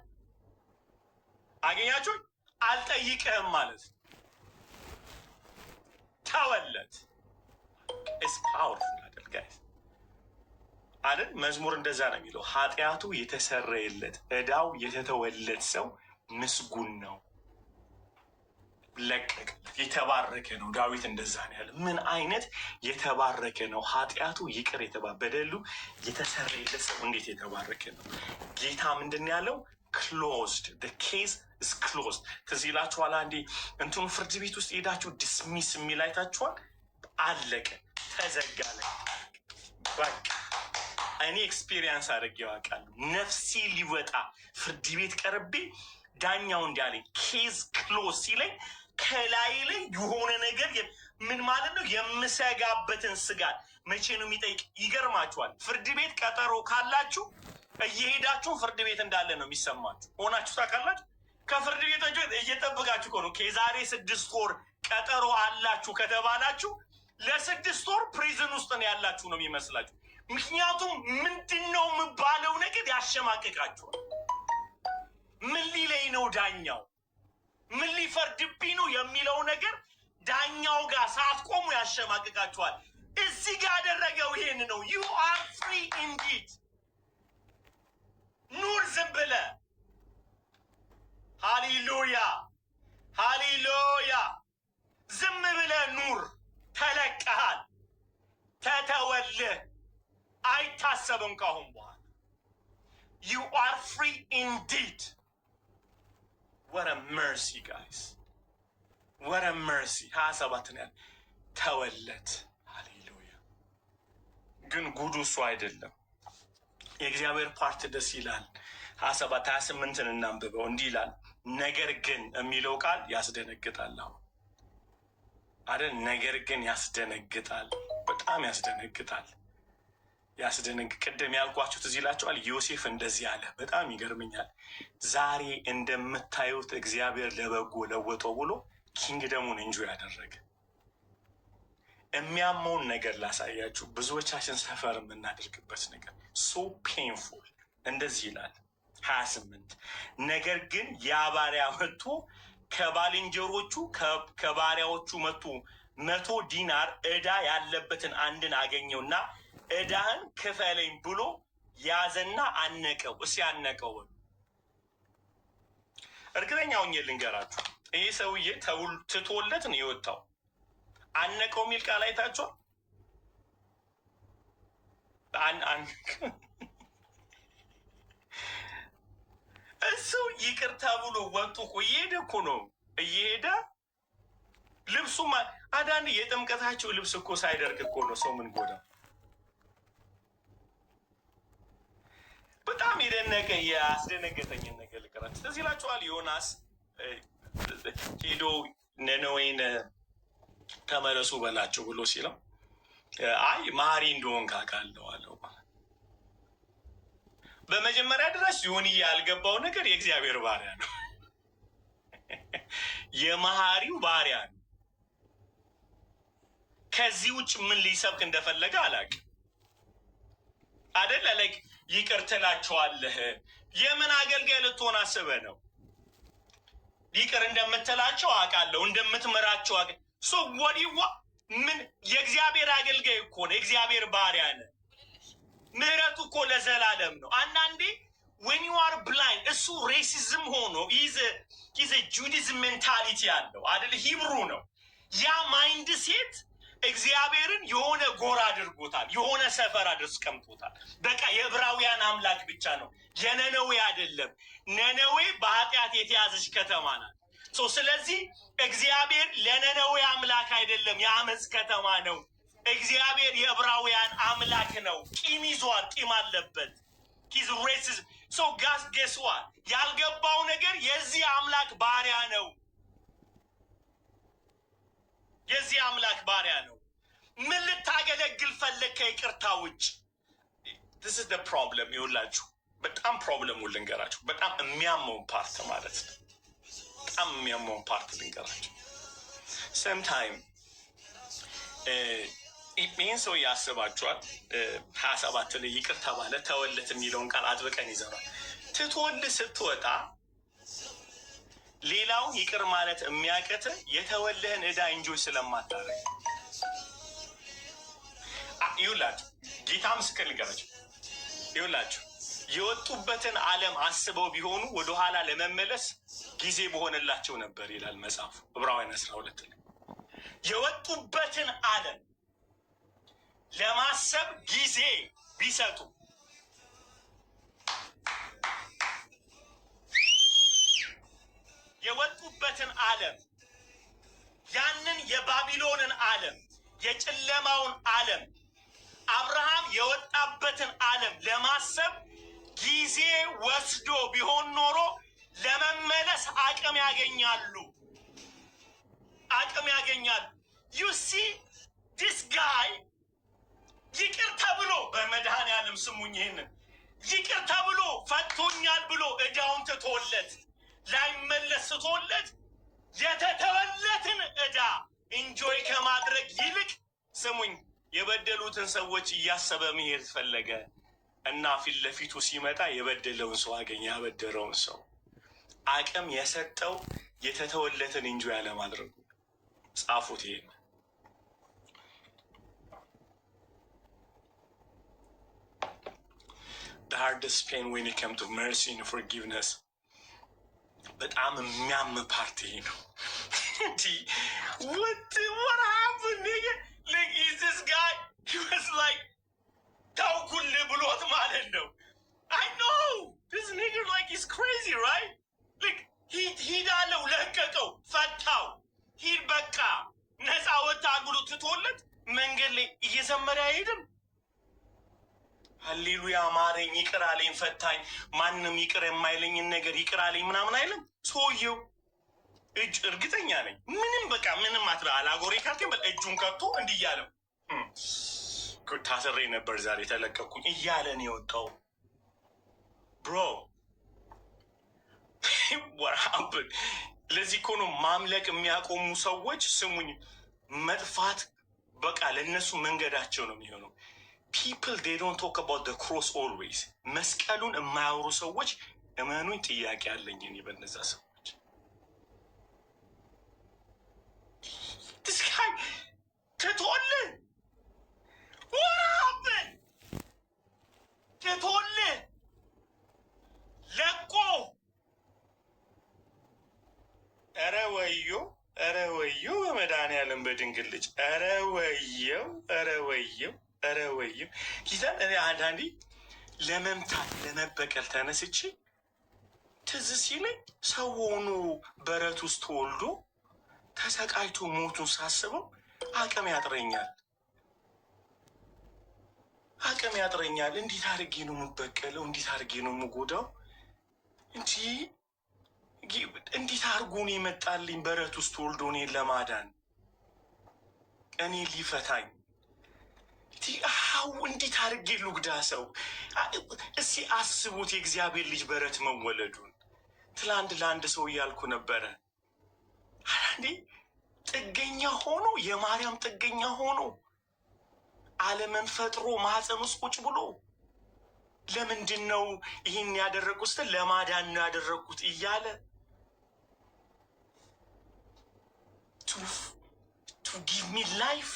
አገኛችሁ፣ አልጠይቅህም ማለት ነው። ተወለት ኢስ ፓወርፉል አይደል ጋይስ? አይደል? መዝሙር እንደዛ ነው የሚለው፣ ኃጢአቱ የተሰረየለት እዳው የተተወለት ሰው ምስጉን ነው። ለቀቀለት፣ የተባረከ ነው። ዳዊት እንደዛ ነው ያለ። ምን አይነት የተባረከ ነው! ኃጢአቱ ይቅር በደሉ የተሰረየለት ሰው እንዴት የተባረከ ነው! ጌታ ምንድን ያለው? ክሎዝድ the case is closed። ትዝ ይላችኋል አንዴ እንትኑ ፍርድ ቤት ውስጥ ሄዳችሁ ዲስሚስ የሚል አይታችኋል። አለቀ፣ ተዘጋ ላይ በቃ። እኔ ኤክስፒሪየንስ አድርጌው አውቃለሁ። ነፍሴ ሊወጣ ፍርድ ቤት ቀርቤ ዳኛው እንዲያለኝ ኬዝ ክሎዝ ሲለኝ ከላይ ላይ የሆነ ነገር ምን ማለት ነው? የምሰጋበትን ስጋት መቼ ነው የሚጠይቅ? ይገርማችኋል። ፍርድ ቤት ቀጠሮ ካላችሁ እየሄዳችሁ ፍርድ ቤት እንዳለ ነው የሚሰማችሁ። ሆናችሁ ታውቃላችሁ። ከፍርድ ቤቶች እየጠብቃችሁ ከሆነ ከዛሬ 6 ወር ቀጠሮ አላችሁ ከተባላችሁ ለ6 ወር ፕሪዝን ውስጥ ነው ያላችሁ ነው የሚመስላችሁ። ምክንያቱም ምንድን ነው የምባለው ነገር ያሸማቅቃችኋል። ምን ሊለኝ ነው ዳኛው? ምን ሊፈርድብኝ ነው የሚለው ነገር ዳኛው ጋር ሳትቆሙ ያሸማቅቃችኋል። እዚህ ጋር ያደረገው ይሄን ነው። ዩ አር ፍሪ ኢንዲድ። ኑር ዝም ብለህ። ሃሌሉያ ሃሌሉያ። ዝም ብለህ ኑር። ተለቀሃል፣ ተተወልህ፣ አይታሰብም ካሁን በኋላ። ዩ አር ፍሪ ኢንዲድ። what a mercy guys, what a mercy። 27 ነው ያለ ተወለት። ሃሌሉያ። ግን ጉዱ እሱ አይደለም። የእግዚአብሔር ፓርት ደስ ይላል። 27 28ን እናንብበው። እንዲህ ይላል፣ ነገር ግን የሚለው ቃል ያስደነግጣል። አሁን አይደል? ነገር ግን ያስደነግጣል፣ በጣም ያስደነግጣል። ቅድም ያልኳችሁ ትዝ ይላችኋል። ዮሴፍ እንደዚህ አለ፣ በጣም ይገርመኛል። ዛሬ እንደምታዩት እግዚአብሔር ለበጎ ለወጠው ብሎ ኪንግደሙን እንጆ ያደረገ። የሚያመውን ነገር ላሳያችሁ። ብዙዎቻችን ሰፈር የምናደርግበት ነገር ሶ ፔንፉል። እንደዚህ ይላል 28 ነገር ግን ያ ባሪያ መጥቶ ከባልንጀሮቹ ከባሪያዎቹ መጥቶ 100 ዲናር ዕዳ ያለበትን አንድን አገኘውና ዕዳህን ክፈለኝ ብሎ ያዘና አነቀው። ያነቀው እርግጠኛ ሆኜ ልንገራችሁ፣ ይህ ሰውዬ ትቶለት ነው የወጣው። አነቀው የሚል ቃል አይታችኋል? እሱ ይቅርታ ብሎ ወጡ እኮ። እየሄደ እኮ ነው እየሄደ ልብሱማ አንዳንድ የጥምቀታቸው ልብስ እኮ ሳይደርግ እኮ ነው ሰው ምን ጎዳ። በጣም የደነቀ ያስደነገጠኝን ነገር ልቀራችሁ። ስለዚህ ይላችኋል ዮናስ ሄዶ ነነዌን ተመለሱ በላቸው ብሎ ሲለው አይ መሀሪ እንደሆንክ አውቃለሁ አለው። በመጀመሪያ ድረስ ዮኒ ያልገባው ነገር የእግዚአብሔር ባሪያ ነው፣ የመሀሪው ባሪያ ነው። ከዚህ ውጭ ምን ሊሰብክ እንደፈለገ አላውቅም። አደለ ላይክ ይቅር ትላቸዋለህ። የምን አገልጋይ ልትሆን አስበህ ነው? ይቅር እንደምትላቸው አውቃለሁ፣ እንደምትምራቸው ሶ ወዲዋ ምን የእግዚአብሔር አገልጋይ እኮ ነው፣ የእግዚአብሔር ባሪያ ነህ። ምህረቱ እኮ ለዘላለም ነው። አንዳንዴ when you are blind እሱ ሬሲዝም ሆኖ ይዘ ጁዲዝም ሜንታሊቲ ያለው አይደል? ሂብሩ ነው ያ ማይንድ ሴት እግዚአብሔርን የሆነ ጎራ አድርጎታል፣ የሆነ ሰፈር አስቀምጦታል። በቃ የዕብራውያን አምላክ ብቻ ነው፣ የነነዌ አይደለም። ነነዌ በኃጢአት የተያዘች ከተማ ናት። ስለዚህ እግዚአብሔር ለነነዌ አምላክ አይደለም፣ የአመፅ ከተማ ነው። እግዚአብሔር የዕብራውያን አምላክ ነው። ቂም ይዟል፣ ቂም አለበት። ሂዝ ሬሲዝም ጋስ ገስዋል። ያልገባው ነገር የዚህ አምላክ ባሪያ ነው፣ የዚህ አምላክ ባሪያ ነው። ምን ልታገለግል ፈለግ ከይቅርታ ውጭ? this is the problem። ይኸውላችሁ በጣም ፕሮብለሙን ልንገራችሁ። በጣም የሚያመውን ፓርት ማለት ነው። በጣም የሚያመውን ፓርት ልንገራችሁ። ሰምታይም ይህን ሰው ያስባችኋል። 27 ላይ ይቅር ተባለ ተወለት የሚለውን ቃል አጥብቀን ይዘናል። ትትወልድ ስትወጣ ሌላውን ይቅር ማለት የሚያቅት የተወልህን ዕዳ እንጆይ ስለማታረግ ይውላችሁ። ጌታ ምስክር ልንገራችሁ። ይውላችሁ የወጡበትን ዓለም አስበው ቢሆኑ ወደኋላ ለመመለስ ጊዜ በሆነላቸው ነበር ይላል መጽሐፉ ዕብራውያን 12 ላይ። የወጡበትን ዓለም ለማሰብ ጊዜ ቢሰጡ የወጡበትን ዓለም ያንን የባቢሎንን ዓለም የጨለማውን ዓለም አብርሃም የወጣበትን ዓለም ለማሰብ ጊዜ ወስዶ ቢሆን ኖሮ ለመመለስ አቅም ያገኛሉ። ዩ ሲ ዲስ ጋይ ይቅር ተብሎ በመድኃኔዓለም ስሙኝ፣ ይህንን ይቅር ተብሎ ፈቶኛል ብሎ ዕዳውን ትቶለት ላይመለስ ስቶለት የተተወለትን ዕዳ ኢንጆይ ከማድረግ ይልቅ ስሙኝ የበደሉትን ሰዎች እያሰበ መሄድ ፈለገ እና ፊት ለፊቱ ሲመጣ የበደለውን ሰው አገኘ። ያበደረውን ሰው አቅም የሰጠው የተተወለትን ኢንጆይ ያለማድረጉ። ጻፉት ይሄን the hardest pain when it comes to mercy and forgiveness በጣም የሚያም ፓርቲ ነው what happened nigga like is this guy he was like ታውኩል ብሎት ማለት ነው I know this nigga like he's crazy right like he ዳለው ለቀቀው ፈታው ሂድ በቃ ነፃ ወጣ ብሎ ትቶለት መንገድ ላይ እየዘመረ አይሄድም ሃሌሉያ ማረኝ ይቅር አለኝ ፈታኝ ማንም ይቅር የማይለኝን ነገር ይቅር አለኝ ምናምን አይልም ሰውየው እርግጠኛ ነኝ ምንም በቃ ምንም አትበል አላጎሬ ካልከኝ በቃ እጁን ከቶ እንዲህ እያለው ታስሬ ነበር ዛሬ ተለቀኩኝ እያለ ነው የወጣው ብሮ what happened ለዚህ እኮ ነው ማምለክ የሚያቆሙ ሰዎች ስሙኝ መጥፋት በቃ ለእነሱ መንገዳቸው ነው የሚሆነው people they don't talk about the cross always መስቀሉን የማያወሩ ሰዎች እመኑኝ ጥያቄ አለኝ እኔ በእነዛ ሰዎች this guy ተቶለ what happened ተቶለ ለቆ ኧረ ወዮ በመድኃኒዓለም በድንግል ልጅ ኧረ ወየው ጊዛን እኔ አንዳንዴ ለመምታት ለመበቀል ተነስቼ ትዝ ሲለኝ ሰው ሆኖ በረት ውስጥ ተወልዶ ተሰቃይቶ ሞቱን ሳስበው አቅም ያጥረኛል እንዴት አድርጌ ነው የምበቀለው እንዴት አድርጌ ነው የምጎዳው እንዴት አድርጎ ነው የመጣልኝ በረት ውስጥ ተወልዶ እኔን ለማዳን እኔ ሊፈታኝ እንዴት አድርጌ ልጉዳ ሰው እስኪ አስቡት የእግዚአብሔር ልጅ በረት መወለዱን ትላንት ለአንድ ሰው እያልኩ ነበረ አንዴ ጥገኛ ሆኖ የማርያም ጥገኛ ሆኖ ዓለምን ፈጥሮ ማህፀን ውስጥ ቁጭ ብሎ ለምንድን ነው ይህን ያደረጉት ስትል ለማዳን ነው ያደረጉት እያለ to give me life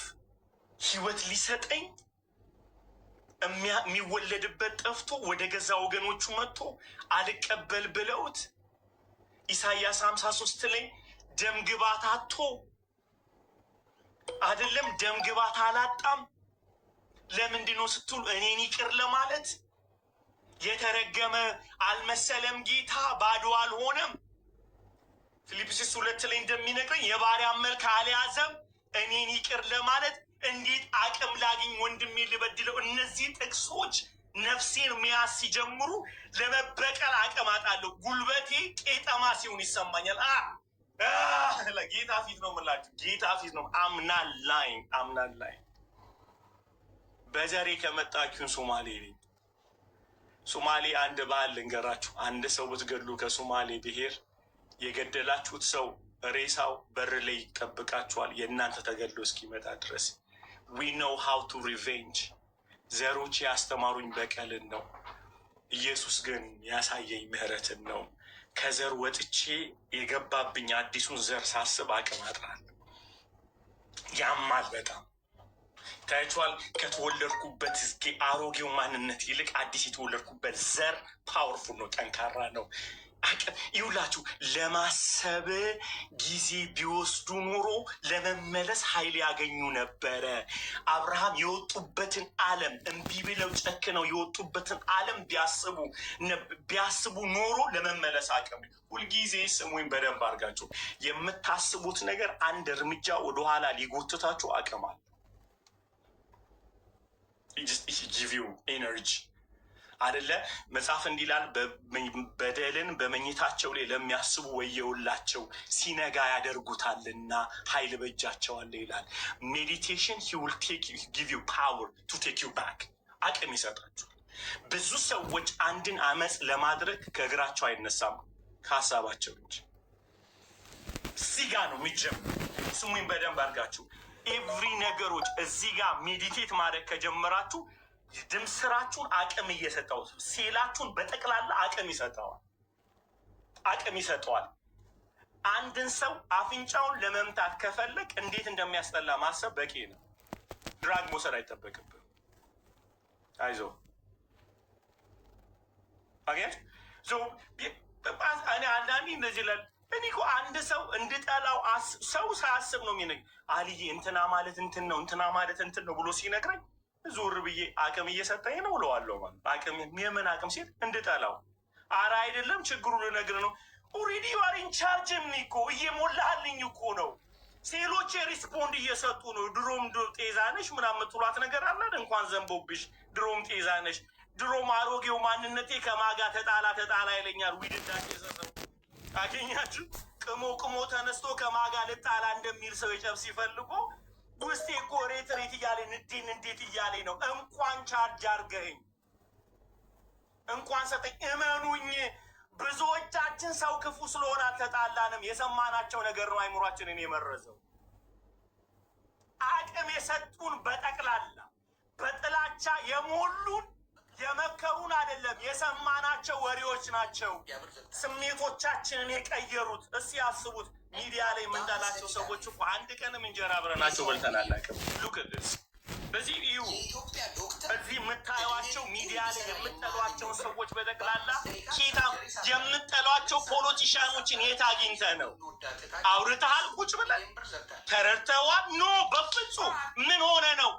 ህይወት ሊሰጠኝ የሚወለድበት ጠፍቶ ወደ ገዛ ወገኖቹ መጥቶ አልቀበል ብለውት ኢሳይያስ 53 ላይ ደም ግባት አጥቶ አይደለም ደም ግባት አላጣም ለምንድን ነው ስትሉ እኔን ይቅር ለማለት የተረገመ አልመሰለም ጌታ ባዶ አልሆነም ፊልጵስዩስ 2 ላይ እንደሚነግረኝ የባሪያ መልክ አልያዘም እኔን ይቅር ለማለት እንዴት አቅም ላግኝ ወንድሜ ልበድለው እነዚህ ጥቅሶች ነፍሴን መያዝ ሲጀምሩ ለመበቀል አቅም አጣለሁ ጉልበቴ ቄጠማ ሲሆን ይሰማኛል ጌታ ፊት ነው የምላችሁ ጌታ ፊት ነው አምናል ላይ በዘሬ ከመጣችሁን ሶማሌ ነኝ ሶማሌ አንድ ባህል ልንገራችሁ አንድ ሰው ብትገድሉ ከሶማሌ ብሔር የገደላችሁት ሰው ሬሳው በር ላይ ይጠብቃችኋል የእናንተ ተገድሎ እስኪመጣ ድረስ we know how to revenge ዘሮች ያስተማሩኝ በቀልን ነው ኢየሱስ ግን ያሳየኝ ምህረትን ነው ከዘር ወጥቼ የገባብኝ አዲሱን ዘር ሳስብ አቅም አጥራል ያማል በጣም ታይቷል ከተወለድኩበት እስኪ አሮጌው ማንነት ይልቅ አዲስ የተወለድኩበት ዘር ፓወርፉል ነው ጠንካራ ነው ይውላችሁ ለማሰብ ጊዜ ቢወስዱ ኖሮ ለመመለስ ኃይል ያገኙ ነበረ አብርሃም የወጡበትን ዓለም እንቢ ብለው ጨክነው የወጡበትን ዓለም ቢያስቡ ኖሮ ለመመለስ አቅም ሁልጊዜ ስሙኝ በደንብ አድርጋችሁ የምታስቡት ነገር አንድ እርምጃ ወደኋላ ሊጎትታችሁ አቅማል give you energy አይደለ መጽሐፍ እንዲላል በደልን በመኝታቸው ላይ ለሚያስቡ ወየውላቸው ሲነጋ ያደርጉታልና ኃይል በእጃቸዋል ይላል ሜዲቴሽን he will give you power to take you back አቅም ይሰጣችኋል ብዙ ሰዎች አንድን አመፅ ለማድረግ ከእግራቸው አይነሳም ከሀሳባቸው እንጂ እዚህ ጋር ነው የሚጀምረው ስሙኝ በደንብ አድርጋችሁ ኤቭሪ ነገሮች እዚህ ጋር ሜዲቴት ማድረግ ከጀመራችሁ ድም ስራችሁን አቅም እየሰጠው ሴላችሁን በጠቅላላ አቅም ይሰጠዋል አንድን ሰው አፍንጫውን ለመምታት ከፈለግ እንዴት እንደሚያስጠላ ማሰብ በቂ ነው። ድራግ መውሰድ አይጠበቅብም። አይዞ አገር እኔ አንዳንዴ እንደዚህ ላል እኔ እኮ አንድ ሰው እንድጠላው ሰው ሳያስብ ነው የሚነግረኝ። አልዬ እንትና ማለት እንትን ነው እንትና ማለት እንትን ነው ብሎ ሲነግረኝ ዞር ብዬ አቅም እየሰጠኝ ነው እለዋለሁ። ማለት አቅም የምን አቅም ሲል እንድጠላው። አረ አይደለም ችግሩ ልነግር ነው። ኦልሬዲ ዩ አር ኢን ቻርጅ እኮ እየሞላልኝ እኮ ነው። ሴሎች ሪስፖንድ እየሰጡ ነው። ድሮም ጤዛነሽ ምናምን የምትሏት ነገር አለን። እንኳን ዘንቦብሽ ድሮም ጤዛነሽ። ድሮም አሮጌው ማንነቴ ከማጋ ተጣላ ይለኛል። ዊድዳሽ የሰጠው አገኛችሁ። ቅሞ ተነስቶ ከማጋ ልጣላ እንደሚል ሰው የጨብ ሲፈልጎ ውስጤ እኮ ሬት እያለኝ እንዴት እያለኝ ነው። እንኳን ቻርጅ አርገኝ እንኳን ሰጠኝ። እመኑኝ ብዙዎቻችን ሰው ክፉ ስለሆነ አልተጣላንም። የሰማናቸው ነገር ነው አይምሯችንን የመረዘው። አቅም የሰጡን በጠቅላላ በጥላቻ የሞሉን የመከሩን አይደለም የሰማናቸው ወሬዎች ናቸው ስሜቶቻችንን የቀየሩት። እስኪ ያስቡት። ሚዲያ ላይ የምንጠላቸው ሰዎች እኮ አንድ ቀንም እንጀራ አብረናቸው በልተን አናውቅም። ሉክልስ በዚህ እዩ። በዚህ የምታዩዋቸው ሚዲያ ላይ የምጠሏቸውን ሰዎች በጠቅላላ ኬታ የምጠሏቸው ፖለቲሻኖችን የት አግኝተህ ነው? አውርተሃል? ቁጭ ብለን ተረድተዋል? ኖ በፍጹም። ምን ሆነ ነው?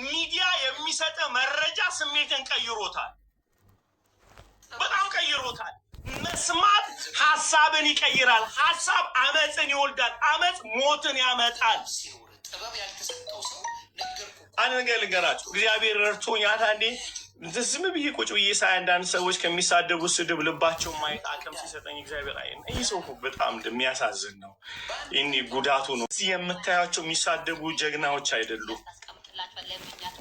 ሚዲያ የሚሰጥ መረጃ ስሜትን ቀይሮታል። በጣም ቀይሮታል። መስማት ሀሳብን ይቀይራል። ሀሳብ አመፅን ይወልዳል። አመፅ ሞትን ያመጣል። አንድ ነገር ልንገራችሁ። እግዚአብሔር ረድቶኛል። አንዴ ዝም ብዬ ቁጭ ብዬ ሳይ አንዳንድ ሰዎች ከሚሳደቡ ስድብ ልባቸው ማየት አቅም ሲሰጠኝ እግዚአብሔር አይ ይህ ሰው በጣም የሚያሳዝን ነው። ይህ ጉዳቱ ነው። እዚህ የምታያቸው የሚሳደቡ ጀግናዎች አይደሉም።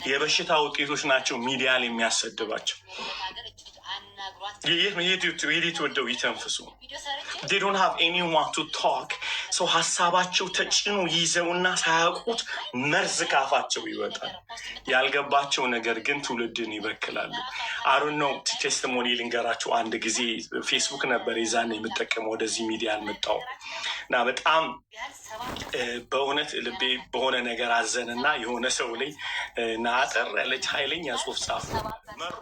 የበሽታ ውጤቶች ናቸው። ሚዲያ ላይ የሚያሰድባቸው የት ወደው ይተንፍሱ። they don't have anyone to talk ሰው ሀሳባቸው ተጭኖ ይዘውና ሳያውቁት መርዝ ካፋቸው ይወጣል። ያልገባቸው ነገር ግን ትውልድን ይበክላሉ። አሩን ነው። ቴስቲሞኒ ልንገራቸው። አንድ ጊዜ ፌስቡክ ነበር የዛን የምጠቀመው ወደዚህ ሚዲያ አልመጣው እና በጣም በእውነት ልቤ በሆነ ነገር አዘንና የሆነ ሰው ላይ ናጠር ያለች ኃይለኛ ጽሁፍ ጻፉ መሮ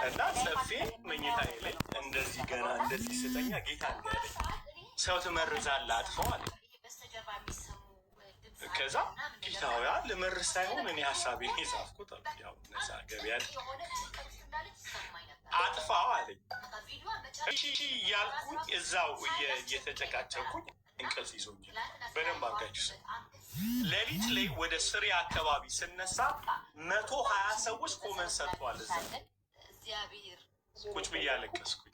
እና ሰፌ መኝታዬ ላይ እንደዚህ ገና እንደዚህ ስተኛ ጌታ እንዳለኝ ሰው ትመርዛለህ አጥፈው አለ። ከዛ ጌታውያ ልመርዝ ሳይሆን እኔ ሀሳቤን የጻፍኩት ያው ነፃ ገበያ አጥፋው አለኝ። እሺ ያልኩኝ እዛው እየተጨቃጨኩኝ እንቅልፍ ይዞኛል። በደንብ አርጋችሁ ሰው ሌሊት ላይ ወደ ስሪ አካባቢ ስነሳ 120 ሰዎች ኮመንት ሰጥቷል። እዛ ቁጭ ብዬ አለቀስኩኝ።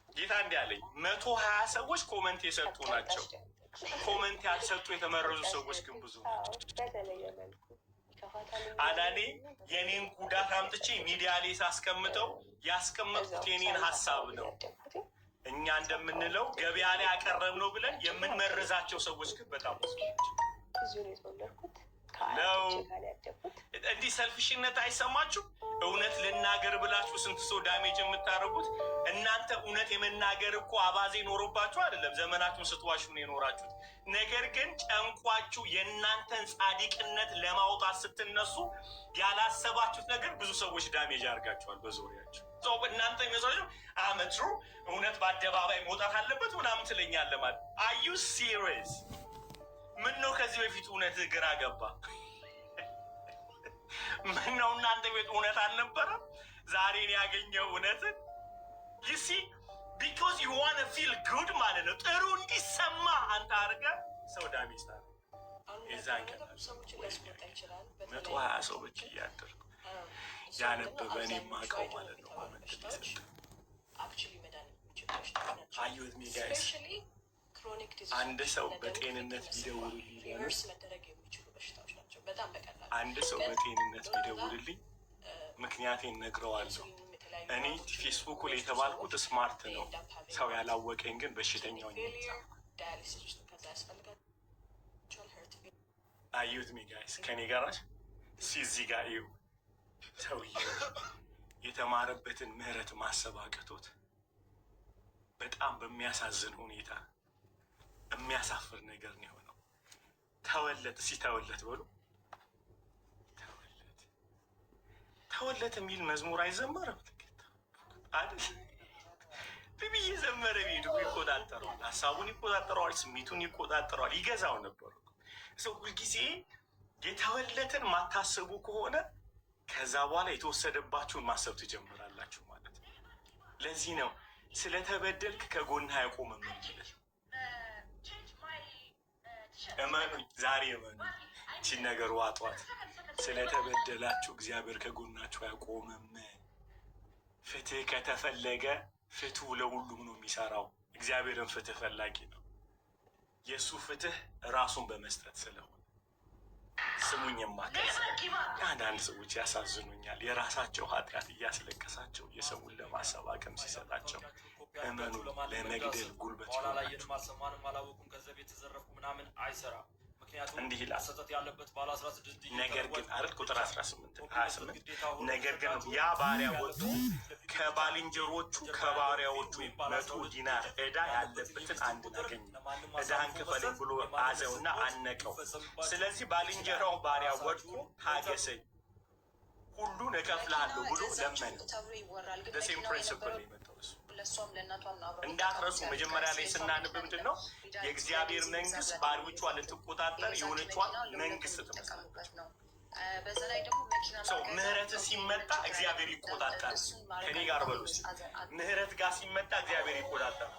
ጌታ እንዲህ አለኝ 120 ሰዎች ኮመንት የሰጡ ናቸው። ኮመንት ያልሰጡ የተመረዙ ሰዎች ግን ብዙ ናቸው። አዳኔ የኔን ጉዳት አምጥቼ ሚዲያ ላይ ሳስቀምጠው ያስቀመጥኩት የኔን ሀሳብ ነው። እኛ እንደምንለው ገበያ ላይ ያቀረብነው ብለን የምንመርዛቸው ሰዎች ግን በጣም ብዙ ናቸው ነው። እንዲህ ሰልፊሽነት አይሰማችሁ? እውነት ልናገር ብላችሁ ስንት ሰው ዳሜጅ የምታደርጉት እናንተ። እውነት የመናገር እኮ አባዜ ኖሮባችሁ አይደለም ዘመናችሁን ስትዋሹ ነው የኖራችሁት። ነገር ግን ጨንቋችሁ የእናንተን ጻድቅነት ለማውጣት ስትነሱ ያላሰባችሁት ነገር ብዙ ሰዎች ዳሜጅ አድርጋችኋል በዙሪያችሁ። እናንተ የሚመስላችሁ አመትሩ እውነት በአደባባይ መውጣት አለበት ምናምን ትለኛለህ ማለት አዩ ሲሪየስ? ምን ነው ከዚህ በፊት እውነት ግራ ገባ? ምን ነው እናንተ ቤት እውነት አልነበረም? ዛሬን ያገኘው እውነትን ይሲ ቢኮዝ ዩ ዋን ፊል ጉድ ማለት ነው። ጥሩ እንዲሰማ አንተ አድርገህ ሰው ዳሜጅ ታደርግ። የዛን ቀን 120 ሰው ብቻ እያደርጉ ያነበበ እኔ የማውቀው ማለት ነው። አዩት ሚጋይስ አንድ ሰው በጤንነት ቢደውልልኝ አንድ ሰው በጤንነት ቢደውልልኝ ምክንያቴን ነግረዋለሁ። እኔ ፌስቡክ ላይ የተባልኩት ስማርት ነው። ሰው ያላወቀኝ ግን በሽተኛው አዩት ሚ ጋይስ ከኔ ጋራች ሲዚ ጋር እዩ። ሰውዬው የተማረበትን ምህረት ማሰብ አቅቶት በጣም በሚያሳዝን ሁኔታ የሚያሳፍር ነገር ነው የሆነው። ተወለት ሲተወለት በሉ ተወለት የሚል መዝሙር አይዘመርም አይደል? ብዬ ዘመረ ቢዱ ይቆጣጠረዋል፣ ሀሳቡን ይቆጣጠረዋል፣ ስሜቱን ይቆጣጠረዋል፣ ይገዛው ነበር። ሰው ሁልጊዜ የተወለትን ማታስቡ ከሆነ ከዛ በኋላ የተወሰደባችሁን ማሰብ ትጀምራላችሁ ማለት ነው። ለዚህ ነው ስለተበደልክ ከጎንህ አይቆምም የሚልህ። እመኑኝ፣ ዛሬ እመኑኝ፣ ይህችን ነገር ዋጧት። ስለተበደላችሁ እግዚአብሔር ከጎናችሁ አይቆምም። ፍትህ ከተፈለገ ፍትሁ ለሁሉም ነው የሚሰራው። እግዚአብሔርን ፍትህ ፈላጊ ነው። የእሱ ፍትህ ራሱን በመስጠት ስለሆነ ስሙኝማ። አንዳንድ ሰዎች ያሳዝኑኛል። የራሳቸው ኃጢአት እያስለቀሳቸው የሰውን ለማሰብ አቅም ሲሰጣቸው እመኑ ለመግደል ጉልበት እንዲህ ይላል። ነገር ግን አይደል ቁጥር 18 ነገር ግን ያ ባሪያ ወጥቶ ከባልንጀሮቹ ከባሪያዎቹ 100 ዲናር ዕዳ ያለበትን አንዱን አገኘ። ዕዳህን ክፈለኝ ብሎ አዘውና አነቀው። ስለዚህ ባልንጀራው ባሪያ ወድቆ ታገሰኝ፣ ሁሉን እከፍልሃለሁ ብሎ ለመነው። ሴም ፕሪንስፕል ነው የመጣው እሱ። እንዳትረሱ መጀመሪያ ላይ ስናንብ ምንድን ነው የእግዚአብሔር መንግስት ባሪዎቿን ልትቆጣጠር የሆነቿን መንግስት ትመስላለች። ሰው ምህረት ሲመጣ እግዚአብሔር ይቆጣጠር። ከኔ ጋር በሉ እስኪ ምህረት ጋር ሲመጣ እግዚአብሔር ይቆጣጠር።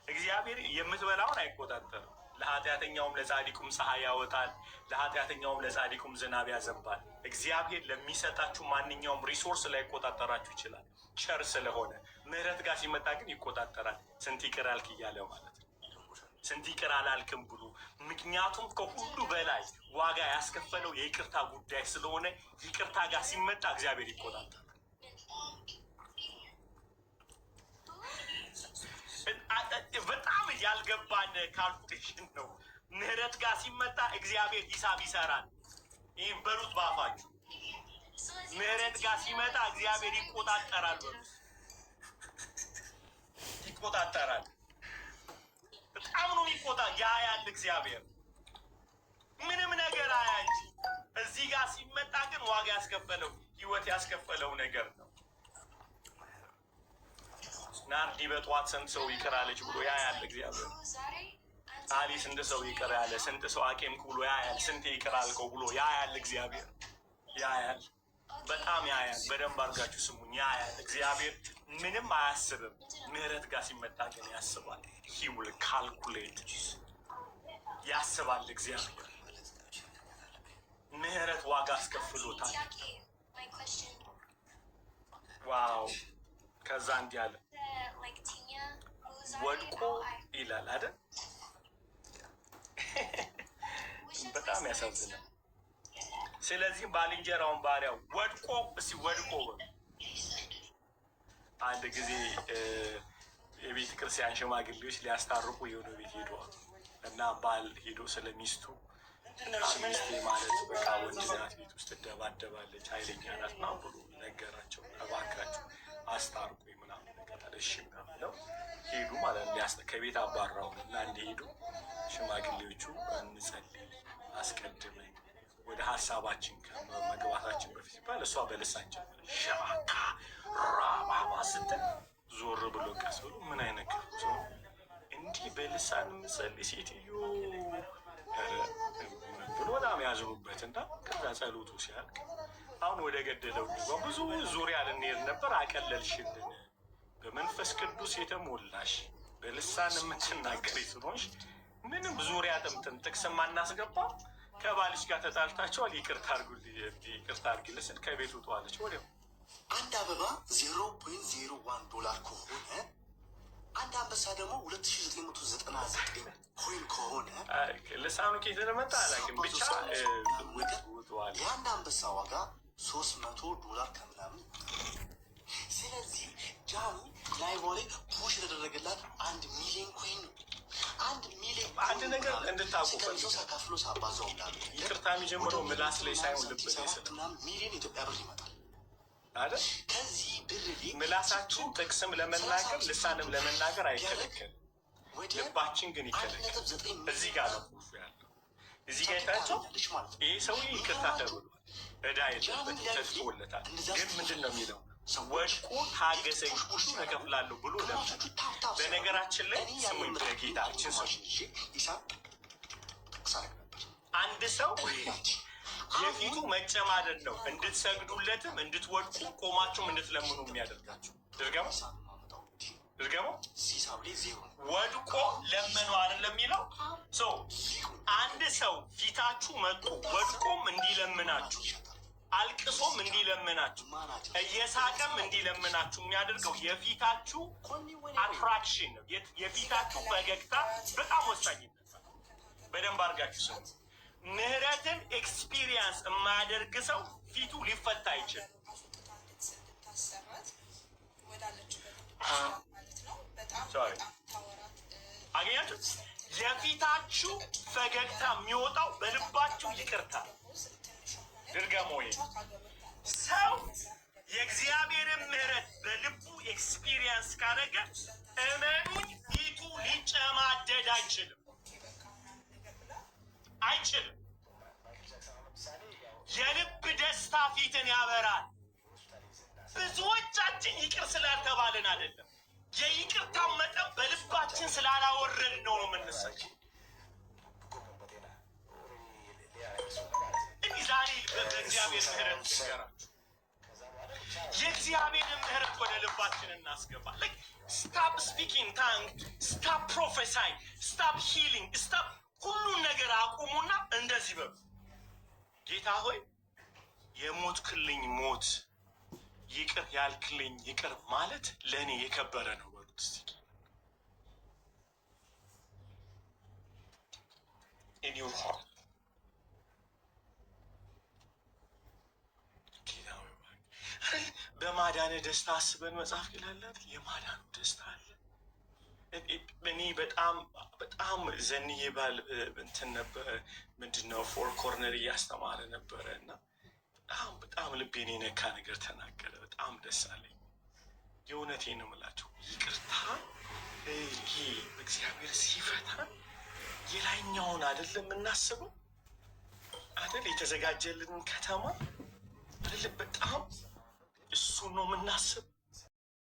እግዚአብሔር የምትበላውን አይቆጣጠርም። ለኃጢአተኛውም ለጻድቁም ፀሐይ ያወጣል፣ ለኃጢአተኛውም ለጻድቁም ዝናብ ያዘንባል። እግዚአብሔር ለሚሰጣችሁ ማንኛውም ሪሶርስ ላይቆጣጠራችሁ ይችላል፣ ቸር ስለሆነ። ምህረት ጋር ሲመጣ ግን ይቆጣጠራል። ስንት ይቅር አልክ እያለ ማለት ነው። ስንት ይቅር አላልክም ብሎ። ምክንያቱም ከሁሉ በላይ ዋጋ ያስከፈለው የይቅርታ ጉዳይ ስለሆነ ይቅርታ ጋር ሲመጣ እግዚአብሔር ይቆጣጠራል። በጣም ያልገባን ካልኩሌሽን ነው። ምህረት ጋር ሲመጣ እግዚአብሔር ሂሳብ ይሰራል። ይህም በሉት ባፋችሁ። ምህረት ጋር ሲመጣ እግዚአብሔር ይቆጣጠራል። በሉት ይቆጣጠራል። በጣም ነው ያያል እግዚአብሔር ምንም ነገር አያ እንጂ። እዚህ ጋር ሲመጣ ግን ዋጋ ያስከፈለው ህይወት ያስከፈለው ነገር ነው። ናርዲ በጠዋት ስንት ሰው ይቅር አለች ብሎ ያያል እግዚአብሔር። አሊ ስንት ሰው ይቅር ያለ፣ ስንት ሰው አቄምክ ብሎ ያያል። ስንት ይቅር አልከው ብሎ ያያል እግዚአብሔር። ያያል፣ በጣም ያያል። በደንብ አድርጋችሁ ስሙኝ። ያያል እግዚአብሔር። ምንም አያስብም። ምህረት ጋር ሲመጣ ግን ያስባል። ሂውል ካልኩሌት ያስባል እግዚአብሔር። ምህረት ዋጋ አስከፍሎታል። ዋው! ከዛ እንዲህ አለ ወድቆ ይላል አይደል? በጣም ያሳዝናል። ስለዚህ ባልንጀራውን ባሪያው ወድቆ እስኪ ወድቆ አንድ ጊዜ የቤተ ክርስቲያን ሽማግሌዎች ሊያስታርቁ የሆነ ቤት ሄደዋል እና ባል ሄዶ ስለሚስቱ ሚስቴ ማለት በቃ ወንድ ናት፣ ቤት ውስጥ ትደባደባለች፣ ኃይለኛ ናት ምናምን ብሎ ነገራቸው። እባካችሁ አስታርቁ ምናምን ነገር አለ። እሺ ምናምን ብለው ሄዱ ማለት ነው። ከቤት አባራው እና እንዲሄዱ ሽማግሌዎቹ እንጸልይ አስቀድመን ወደ ሀሳባችን ከመግባታችን በፊት ሲባል እሷ በልሳን ጀመረ ሸባካ ራባባ ስትል ዞር ብሎ ቀስ ብሎ ምን አይነት ክፉ ሰው እንዲህ በልሳን የምጸልይ ሴትዮ ብሎ በጣም ያዝኑበት እና ከዛ ጸሎቱ ሲያልቅ አሁን ወደ ገደለው ብዙ ዙሪያ ልንሄድ ነበር፣ አቀለልሽልን። በመንፈስ ቅዱስ የተሞላሽ በልሳን የምትናገሪ ስለሆንሽ ምንም ዙሪያ ጥምጥም ጥቅስ ማናስገባ። ከባልሽ ጋር ተጣልታቸዋል፣ ይቅርታ አድርጊልኝ ስል ከቤት ውጧለች። ወዲያው አንድ አበባ $0.01 ከሆነ አንድ አንበሳ ደግሞ 2999 ኮይን ከሆነ ልሳኑ ኬት ለመጣ አላውቅም፣ ብቻ ውጧል። የአንድ አንበሳ ዋጋ $300 ከምናምን። ስለዚህ ጃኒ ላይቭ ላይ ፑሽ የተደረገላት 1 ሚሊዮን ኮይን ነው። 1 ሚሊዮን አንድ ነገር እንድታውቁ ሳካፍሎ ሳባዛው ይቅርታ የሚጀምረው ምላስ ላይ ሳይሆን ልብ ላይ ሚሊዮን ኢትዮጵያ ብር ይመጣል አይደል? ከዚህ ምላሳችሁ ጥቅስም ለመናገር ልሳንም ለመናገር አይከለከልም። ልባችን ግን ይከለከል። እዚህ ጋር ነው ያለው። እዚህ ጋር የታቸው ይህ ሰውዬ ይቅርታ ተብሏል። ዕዳ የለበት ተትቶለታል። ግን ምንድን ነው የሚለው? ወድቆ ታገሰኝ ሁሉ እከፍላለሁ ብሎ ለምን? በነገራችን ላይ ስሙኝ፣ በጌታችን አንድ ሰው የፊቱ መጨማደድ ነው እንድትሰግዱለትም እንድትወድቁ ቆማችሁም እንድትለምኑ የሚያደርጋችሁ። ድርገመው ወድቆ ለመኑ አይደለም የሚለው። አንድ ሰው ፊታችሁ መጥቶ ወድቆም እንዲለምናችሁ፣ አልቅሶም እንዲለምናችሁ፣ እየሳቀም እንዲለምናችሁ የሚያደርገው የፊታችሁ አትራክሽን ነው። የፊታችሁ ፈገግታ በጣም ወሳኝነት። በደንብ አድርጋችሁ ሰው ምህረትን ኤክስፒሪየንስ የማያደርግ ሰው ፊቱ ሊፈታ አይችልም። አገኛችሁ? የፊታችሁ ፈገግታ የሚወጣው በልባችሁ ይቅርታ። ድርገሞ ሰው የእግዚአብሔርን ምህረት በልቡ ኤክስፒሪየንስ ካደረገ እመኑኝ ፊቱ ሊጨማደድ አይችልም። የልብ ደስታ ፊትን ያበራል። ብዙዎቻችን ይቅር ስላልተባልን አይደለም፣ የይቅርታ መጠን በልባችን ስላላወረድ ነው የምንሰጭ። እኔ ዛሬ በእግዚአብሔር ምህረት ንገራችሁ፣ የእግዚአብሔርን ምህረት ወደ ልባችን እናስገባ። ስታፕ ስፒኪንግ ታንግ፣ ስታፕ ፕሮፌሳይ፣ ስታፕ ሂሊንግ፣ ስታፕ ሁሉን ነገር አቁሙና እንደዚህ በሉ፣ ጌታ ሆይ የሞትክልኝ ሞት ይቅር ያልክልኝ ይቅር ማለት ለእኔ የከበረ ነው በሉት እስቲ። በማዳነ ደስታ አስበን መጽሐፍ ይላላት። የማዳኑ ደስታ አለ። እኔ በጣም ዘንዬ ባል እንትን ነበረ፣ ምንድነው ፎር ኮርነር እያስተማረ ነበረ እና በጣም ልቤን የነካ ነገር ተናገረ። በጣም ደስ አለኝ። የእውነቴን ነው የምላቸው። ይቅርታ ይሄ እግዚአብሔር ሲፈታን የላይኛውን አይደለም የምናስበው አይደል? የተዘጋጀልን ከተማ አይደለም፣ በጣም እሱን ነው የምናስብ